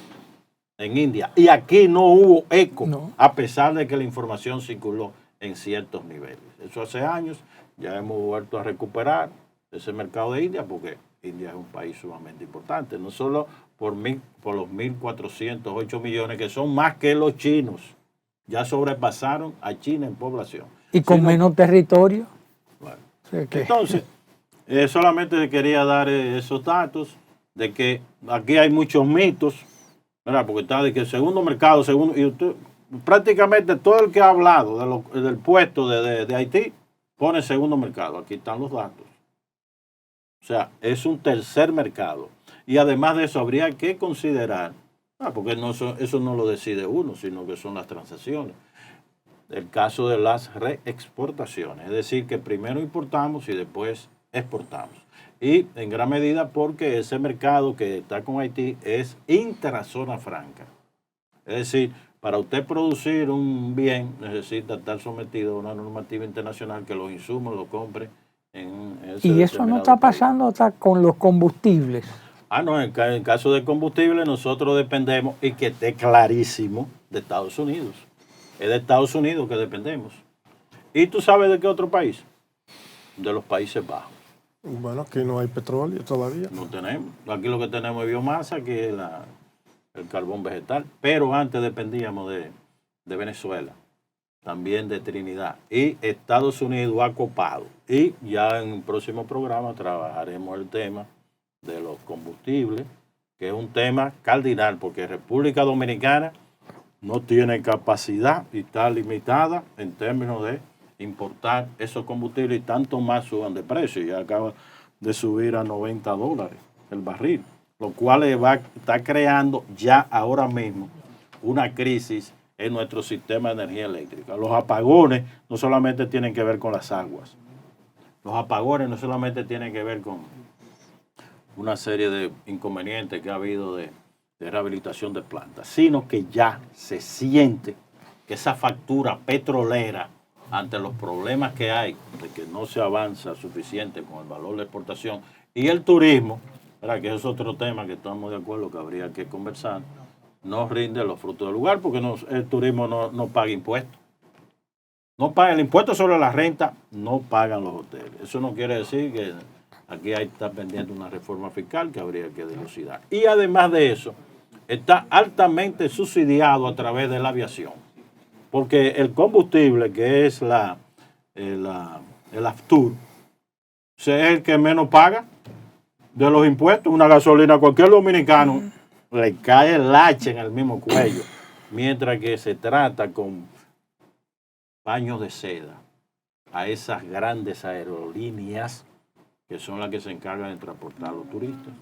en India y aquí no hubo eco, a pesar de que la información circuló en ciertos niveles. Eso hace años, ya hemos vuelto a recuperar ese mercado de India, porque India es un país sumamente importante, no solo por los 1.408 millones, que son más que los chinos. Ya sobrepasaron a China en población. ¿Y con menos territorio? Bueno. O sea que... Entonces, solamente quería dar esos datos de que aquí hay muchos mitos, ¿verdad? Porque está de que el segundo mercado, y usted, prácticamente todo el que ha hablado del puesto de Haití pone segundo mercado. Aquí están los datos. O sea, es un tercer mercado. Y además de eso, habría que considerar, porque eso no lo decide uno, sino que son las transacciones. El caso de las reexportaciones, es decir, que primero importamos y después exportamos. Y en gran medida porque ese mercado que está con Haití es intrazona franca. Es decir, para usted producir un bien necesita estar sometido a una normativa internacional que los insumos los compre en ese Y eso no está pasando hasta con los combustibles. No, en caso de combustible nosotros dependemos, y que esté clarísimo, de Estados Unidos. Es de Estados Unidos que dependemos. ¿Y tú sabes de qué otro país? De los Países Bajos. Bueno, aquí no hay petróleo todavía. No tenemos. Aquí lo que tenemos es biomasa, que es el carbón vegetal. Pero antes dependíamos de Venezuela, también de Trinidad. Y Estados Unidos ha copado. Y ya en un próximo programa trabajaremos el tema de los combustibles, que es un tema cardinal, porque República Dominicana no tiene capacidad y está limitada en términos de importar esos combustibles, y tanto más suban de precio. Ya acaba de subir a $90 el barril, lo cual está creando ya ahora mismo una crisis en nuestro sistema de energía eléctrica. Los apagones no solamente tienen que ver con las aguas, los apagones no solamente tienen que ver con una serie de inconvenientes que ha habido de rehabilitación de plantas, sino que ya se siente que esa factura petrolera, ante los problemas que hay, de que no se avanza suficiente con el valor de exportación, y el turismo, ¿verdad? Que es otro tema que estamos de acuerdo que habría que conversar, no rinde los frutos del lugar, porque el turismo no paga impuestos. No paga el impuesto sobre la renta, no pagan los hoteles. Eso no quiere decir que aquí está pendiente una reforma fiscal que habría que dilucidar. Y además de eso, está altamente subsidiado a través de la aviación. Porque el combustible, que es el AFTUR, es el que menos paga de los impuestos. Una gasolina, cualquier dominicano le cae el hacha en el mismo cuello, mientras que se trata con paños de seda a esas grandes aerolíneas que son las que se encargan de transportar a los turistas.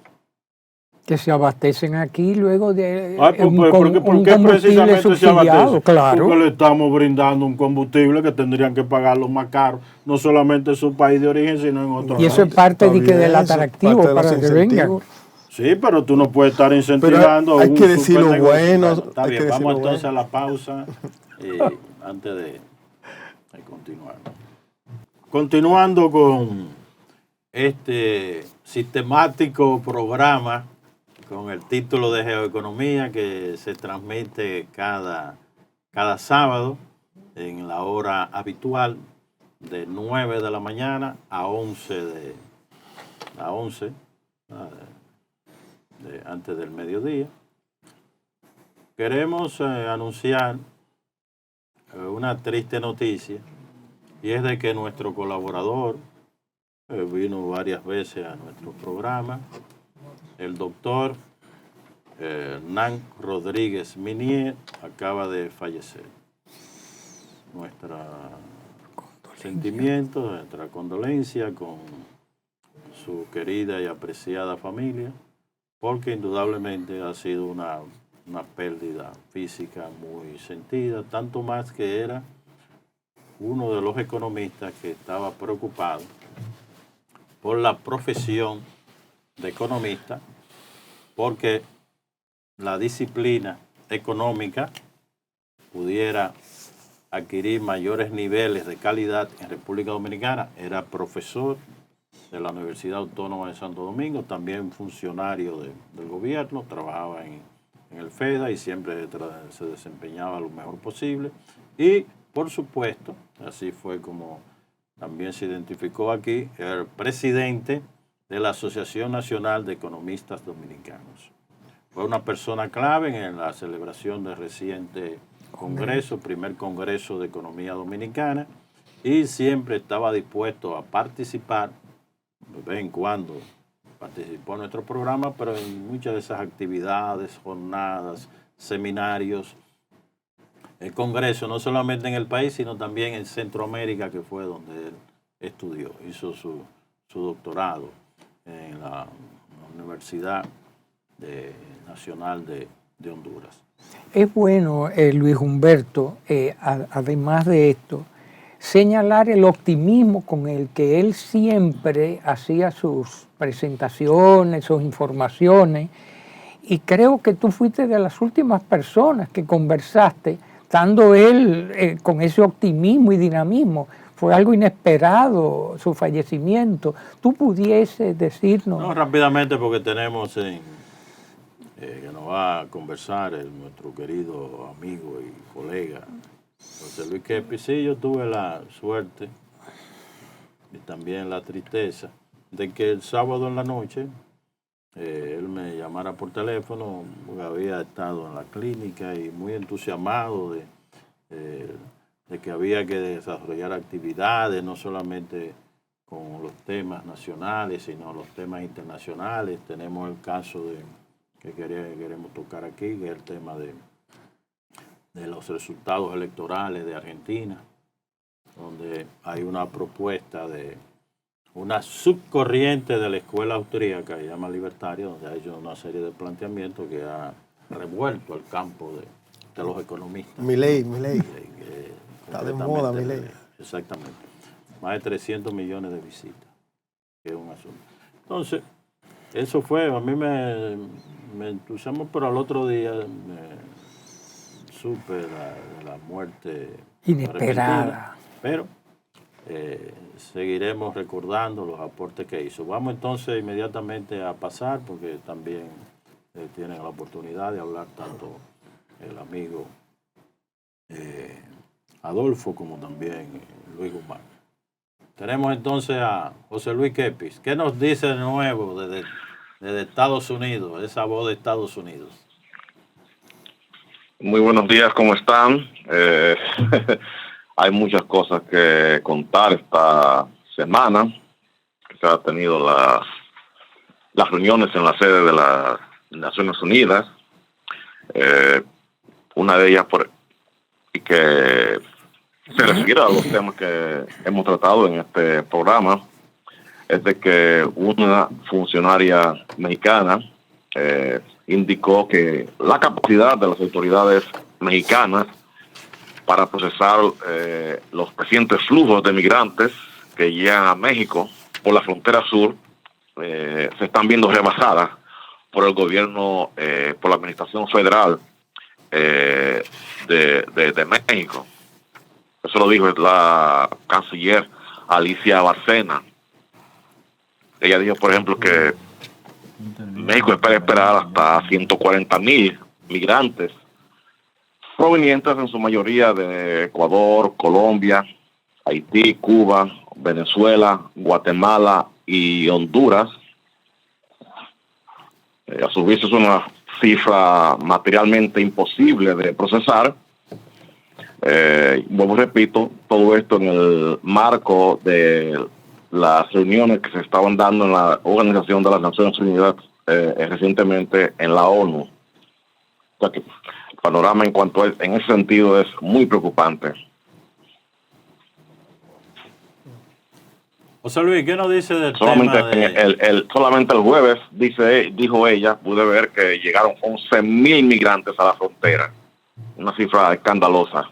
Que se abastecen aquí luego de ¿Por qué precisamente subsidiado? Se abastecen? Claro. Porque le estamos brindando un combustible que tendrían que pagarlo más caro, no solamente en su país de origen, sino en otros. Y eso es parte del atractivo para que vengan. Sí, pero tú no puedes estar incentivando. Hay que decir lo bueno. Está bien, vamos entonces a la pausa antes de continuar. Continuando con este sistemático programa con el título de Geoeconomía, que se transmite cada sábado en la hora habitual de 9 de la mañana a 11 antes del mediodía. Queremos anunciar una triste noticia, y es de que nuestro colaborador vino varias veces a nuestro programa, el doctor Hernán Rodríguez Minier, acaba de fallecer. Nuestro sentimiento, nuestra condolencia con su querida y apreciada familia, porque indudablemente ha sido una pérdida física muy sentida, tanto más que era uno de los economistas que estaba preocupado por la profesión de economista, porque la disciplina económica pudiera adquirir mayores niveles de calidad en República Dominicana. Era profesor de la Universidad Autónoma de Santo Domingo, también funcionario del gobierno, trabajaba en el FEDA y siempre se desempeñaba lo mejor posible. Y, por supuesto, así fue como también se identificó aquí, el presidente de la Asociación Nacional de Economistas Dominicanos. Fue una persona clave en la celebración del reciente congreso, primer congreso de economía dominicana, y siempre estaba dispuesto a participar, de vez en cuando participó en nuestro programa, pero en muchas de esas actividades, jornadas, seminarios, el congreso, no solamente en el país, sino también en Centroamérica, que fue donde él estudió, hizo su doctorado en la Universidad Nacional de Honduras. Es bueno, Luis Humberto, además de esto, señalar el optimismo con el que él siempre hacía sus presentaciones, sus informaciones, y creo que tú fuiste de las últimas personas que conversaste, estando él con ese optimismo y dinamismo. Fue algo inesperado su fallecimiento. ¿Tú pudieses decirnos? No, rápidamente, porque tenemos que nos va a conversar nuestro querido amigo y colega José Luis Kepis. Sí, yo tuve la suerte y también la tristeza de que el sábado en la noche él me llamara por teléfono, porque había estado en la clínica y muy entusiasmado de que había que desarrollar actividades, no solamente con los temas nacionales, sino los temas internacionales. Tenemos el caso que queremos tocar aquí, que es el tema de los resultados electorales de Argentina, donde hay una propuesta de una subcorriente de la escuela austríaca, que se llama Libertaria, donde ha hecho una serie de planteamientos que ha revuelto el campo de los economistas. Milei. Está de moda, Milei. Exactamente. Más de 300 millones de visitas, que es un asunto. Entonces, eso fue, a mí me entusiasmó, pero al otro día supe de la muerte inesperada. Pero seguiremos recordando los aportes que hizo. Vamos entonces inmediatamente a pasar, porque también tienen la oportunidad de hablar tanto el amigo Adolfo como también Luis Guzmán. Tenemos entonces a José Luis Kepis. ¿Qué nos dice de nuevo desde Estados Unidos, esa voz de Estados Unidos? Muy buenos días, ¿cómo están? Hay muchas cosas que contar esta semana. Se han tenido las reuniones en la sede de las Naciones Unidas. Una de ellas que se refiere a los temas que hemos tratado en este programa, es de que una funcionaria mexicana indicó que la capacidad de las autoridades mexicanas para procesar los crecientes flujos de migrantes que llegan a México por la frontera sur se están viendo rebasadas por el gobierno, por la administración federal de México. Eso lo dijo la canciller Alicia Bárcena. Ella dijo, por ejemplo, que México espera esperar hasta 140,000 migrantes provenientes en su mayoría de Ecuador, Colombia, Haití, Cuba, Venezuela, Guatemala y Honduras. A su vez es una cifra materialmente imposible de procesar. Vuelvo, repito, todo esto en el marco de las reuniones que se estaban dando en la Organización de las Naciones Unidas recientemente en la ONU. O sea que el panorama en ese sentido es muy preocupante. José Luis, ¿qué nos dice del solamente tema de... solamente el jueves, dijo ella, pude ver que llegaron 11,000 migrantes a la frontera. Una cifra escandalosa.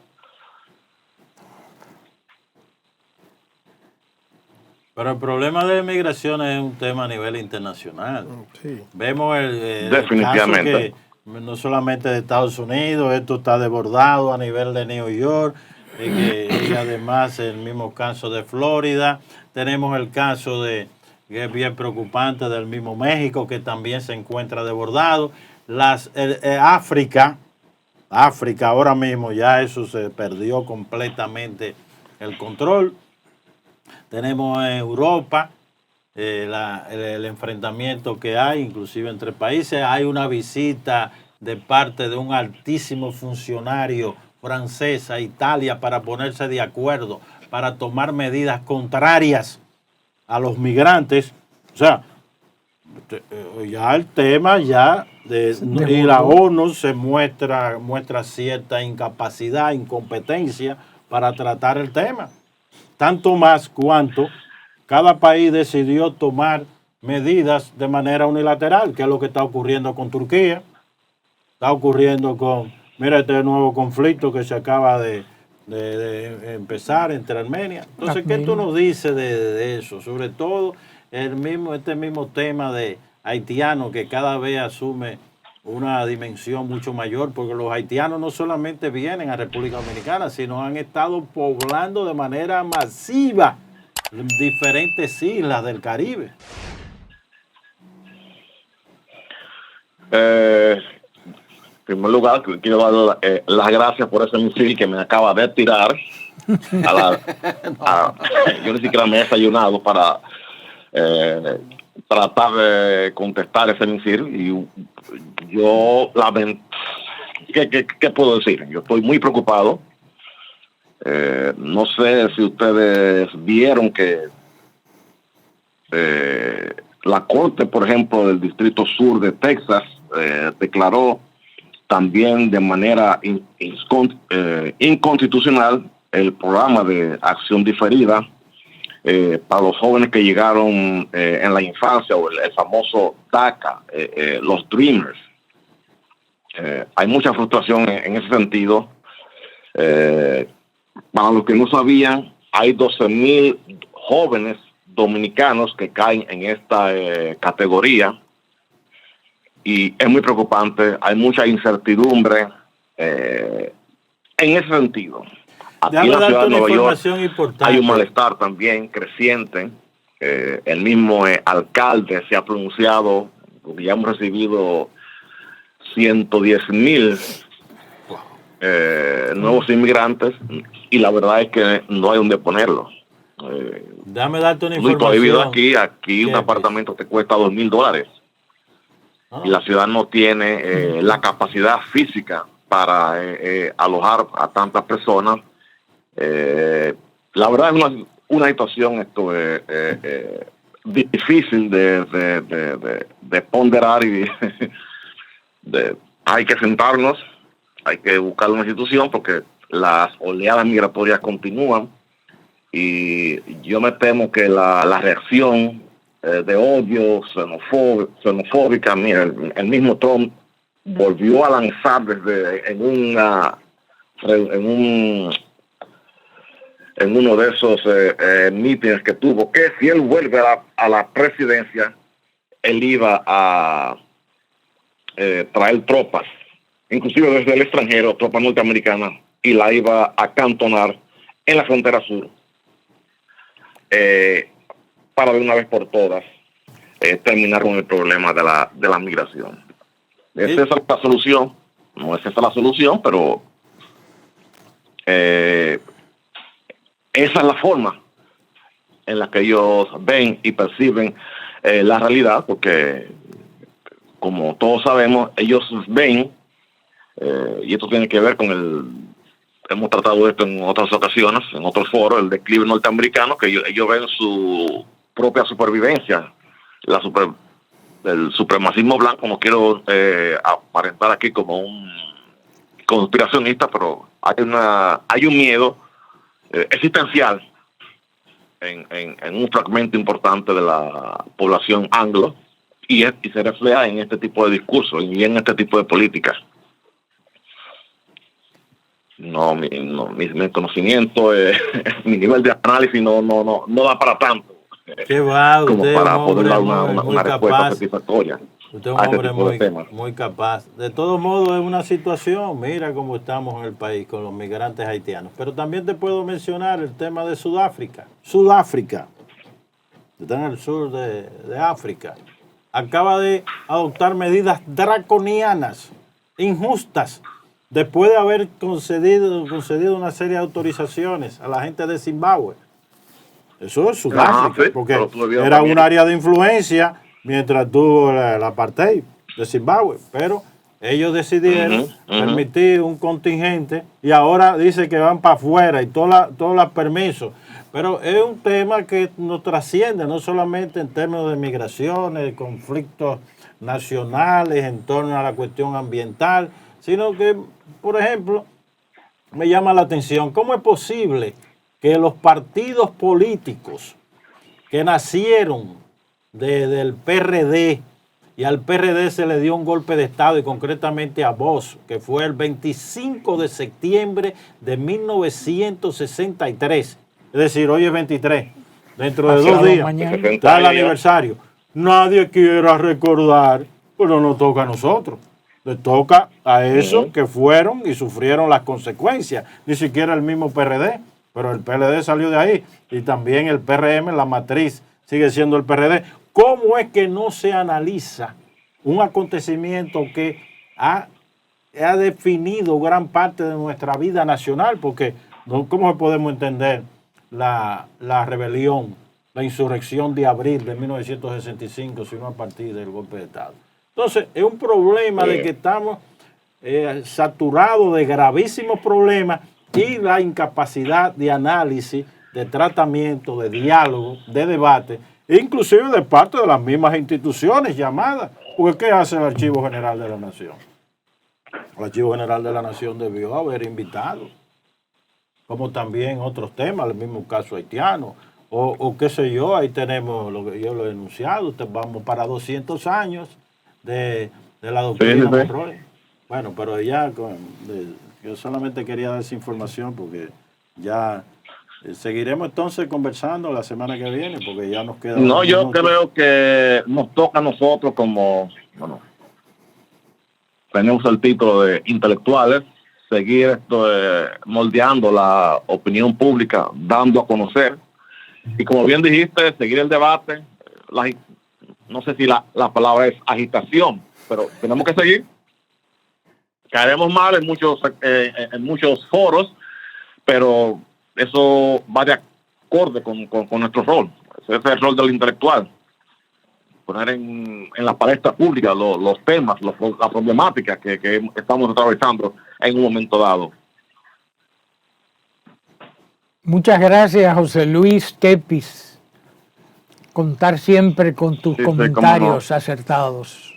Pero el problema de migración es un tema a nivel internacional. Sí. Vemos definitivamente el caso que no solamente de Estados Unidos, esto está desbordado a nivel de New York, y además el mismo caso de Florida. Tenemos el caso de que es bien preocupante, del mismo México, que también se encuentra desbordado. África ahora mismo ya eso se perdió completamente el control. Tenemos en Europa el enfrentamiento que hay, inclusive entre países. Hay una visita de parte de un altísimo funcionario francés a Italia para ponerse de acuerdo, para tomar medidas contrarias a los migrantes. O sea, ya el tema y la ONU se muestra cierta incapacidad, incompetencia para tratar el tema. Tanto más cuanto cada país decidió tomar medidas de manera unilateral, que es lo que está ocurriendo con Turquía, está ocurriendo con, mira, este nuevo conflicto que se acaba de empezar entre Armenia. Entonces, ¿qué tú nos dices de eso? Sobre todo este mismo tema de haitianos que cada vez asume una dimensión mucho mayor, porque los haitianos no solamente vienen a República Dominicana, sino han estado poblando de manera masiva diferentes islas del Caribe. En primer lugar, quiero dar las gracias por ese misil que me acaba de tirar. Yo ni siquiera me he desayunado para tratar de contestar ese misil. Y yo lamento. ¿Qué puedo decir? Yo estoy muy preocupado. No sé si ustedes vieron que la Corte, por ejemplo, del Distrito Sur de Texas declaró también de manera inconstitucional el programa de acción diferida para los jóvenes que llegaron en la infancia, o el famoso DACA, los Dreamers. Hay mucha frustración en ese sentido. Para los que no sabían, hay 12,000 jóvenes dominicanos que caen en esta categoría, y es muy preocupante. Hay mucha incertidumbre en ese sentido. Aquí en la ciudad de Nueva York hay un malestar también creciente. El mismo alcalde se ha pronunciado, porque ya hemos recibido 110,000 nuevos inmigrantes, y la verdad es que no hay donde ponerlo. Déjame darte una información. información. Vivido aquí un apartamento te cuesta $2,000, y la ciudad no tiene la capacidad física para alojar a tantas personas. La verdad es una situación difícil de ponderar, y hay que sentarnos, hay que buscar una institución, porque las oleadas migratorias continúan, y yo me temo que la reacción de odio xenofóbica, mira, el mismo Trump volvió a lanzar en uno de esos mítines que tuvo, que si él vuelve a la presidencia, él iba a traer tropas, inclusive desde el extranjero, tropas norteamericanas, y la iba a acantonar en la frontera sur, para de una vez por todas terminar con el problema de la migración. Esa es la solución. No es esa la solución, pero esa es la forma en la que ellos ven y perciben la realidad, porque como todos sabemos, ellos ven, y esto tiene que ver con hemos tratado esto en otras ocasiones, en otros foros, el declive norteamericano, que ellos ven su propia supervivencia, el supremacismo blanco. No quiero aparentar aquí como un conspiracionista, pero hay un miedo existencial en un fragmento importante de la población anglo, y se refleja en este tipo de discursos y en este tipo de políticas. Mi conocimiento, mi nivel de análisis no da para tanto. ¿Qué va? Como usted para es un poder hombre dar una respuesta satisfactoria. Usted es un hombre muy capaz. De todos modos, es una situación, mira cómo estamos en el país con los migrantes haitianos. Pero también te puedo mencionar el tema de Sudáfrica. está en el sur de África, acaba de adoptar medidas draconianas, injustas, después de haber concedido una serie de autorizaciones a la gente de Zimbabue. Eso es Sudáfrica, sí, porque era un área de influencia mientras tuvo el apartheid de Zimbabue, pero ellos decidieron permitir un contingente y ahora dice que van para afuera y todos los permisos. Pero es un tema que nos trasciende, no solamente en términos de migraciones, de conflictos nacionales, en torno a la cuestión ambiental, sino que, por ejemplo, me llama la atención, ¿cómo es posible que los partidos políticos que nacieron del PRD, y al PRD se le dio un golpe de Estado, y concretamente a Bosch, que fue el 25 de septiembre de 1963, es decir, hoy es 23, dentro de 2 días, está el aniversario. Nadie quiera recordar, pero nos toca a nosotros. Le toca a esos que fueron y sufrieron las consecuencias. Ni siquiera el mismo PRD, pero el PLD salió de ahí. Y también el PRM, la matriz, sigue siendo el PRD. ¿Cómo es que no se analiza un acontecimiento que ha definido gran parte de nuestra vida nacional? Porque ¿cómo podemos entender la rebelión, la insurrección de abril de 1965, sino a partir del golpe de Estado? Entonces, es un problema de que estamos saturados de gravísimos problemas y la incapacidad de análisis, de tratamiento, de diálogo, de debate, inclusive de parte de las mismas instituciones llamadas. Porque ¿qué hace el Archivo General de la Nación? El Archivo General de la Nación debió haber invitado, como también otros temas, el mismo caso haitiano, o qué sé yo, ahí tenemos lo que yo lo he denunciado, vamos para 200 años de la doctrina Monroe. Bueno, pero ya yo solamente quería dar esa información porque ya seguiremos entonces conversando la semana que viene, porque ya nos queda... No, yo creo que nos toca a nosotros como, bueno, tenemos el título de intelectuales, seguir moldeando la opinión pública, dando a conocer, y como bien dijiste, seguir el debate, no sé si la palabra es agitación, pero tenemos que seguir. Caeremos mal en muchos foros, pero eso va de acorde con nuestro rol. Ese es el rol del intelectual. Poner en la palestra pública los temas, la problemática que estamos atravesando en un momento dado. Muchas gracias, José Luis Kepis. Contar siempre con tus comentarios acertados.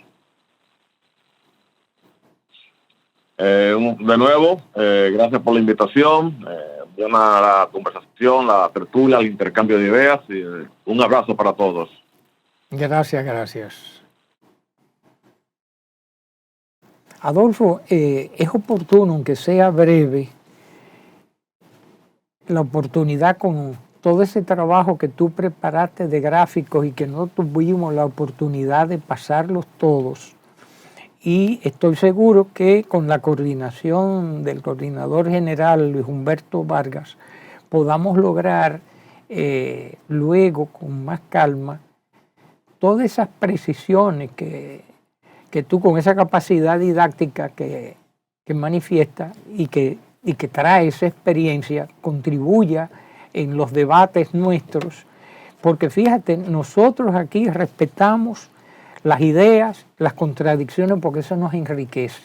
De nuevo, gracias por la invitación. Buena la conversación, la tertulia, el intercambio de ideas. Y, un abrazo para todos. Gracias, gracias. Adolfo, es oportuno, aunque sea breve, la oportunidad con todo ese trabajo que tú preparaste de gráficos y que no tuvimos la oportunidad de pasarlos todos. Y estoy seguro que con la coordinación del coordinador general Luis Humberto Vargas podamos lograr luego con más calma todas esas precisiones que tú con esa capacidad didáctica que manifiestas y que trae esa experiencia contribuya en los debates nuestros, porque fíjate, nosotros aquí respetamos las ideas, las contradicciones, porque eso nos enriquece.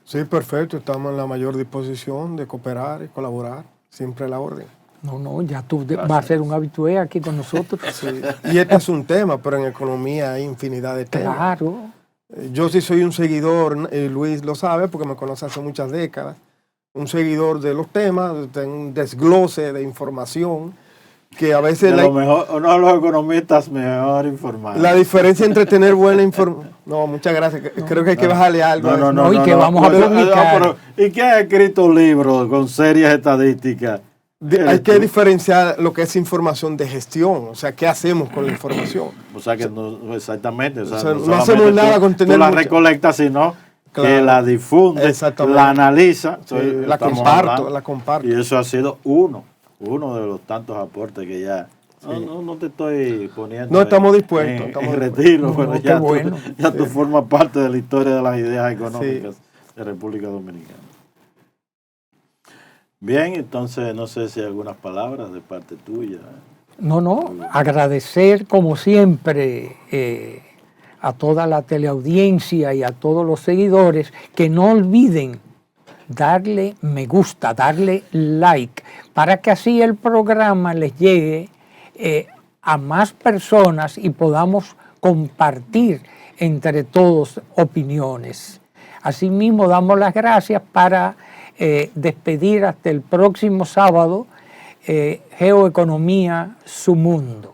Sí, perfecto, estamos en la mayor disposición de cooperar y colaborar, siempre a la orden. No, ya tú vas a ser un habitué aquí con nosotros. Sí. Y este es un tema, pero en economía hay infinidad de temas. Claro. Yo sí soy un seguidor, Luis lo sabe porque me conoce hace muchas décadas, un seguidor de los temas, de un desglose de información que a veces... uno de los economistas mejor informados. La diferencia entre tener buena información... No, muchas gracias. Creo que hay que bajarle algo. No, y que vamos a publicar. ¿Y quién ha escrito libros con serias estadísticas? Hay que diferenciar lo que es información de gestión, o sea, ¿qué hacemos con la información? O sea, que no, exactamente. O sea, no hacemos nada con tener... Tú la recolectas, sino que la difunde, la analiza. Sí, la comparto. Y eso ha sido uno de los tantos aportes que ya No te estoy poniendo. No estamos dispuestos. En retiro, pero ya, bueno. tú formas parte de la historia de las ideas económicas de República Dominicana. Bien, entonces no sé si hay algunas palabras de parte tuya. No, agradecer como siempre a toda la teleaudiencia y a todos los seguidores que no olviden darle me gusta, darle like, para que así el programa les llegue a más personas y podamos compartir entre todos opiniones. Asimismo, damos las gracias para despedir hasta el próximo sábado Geoeconomía, su mundo.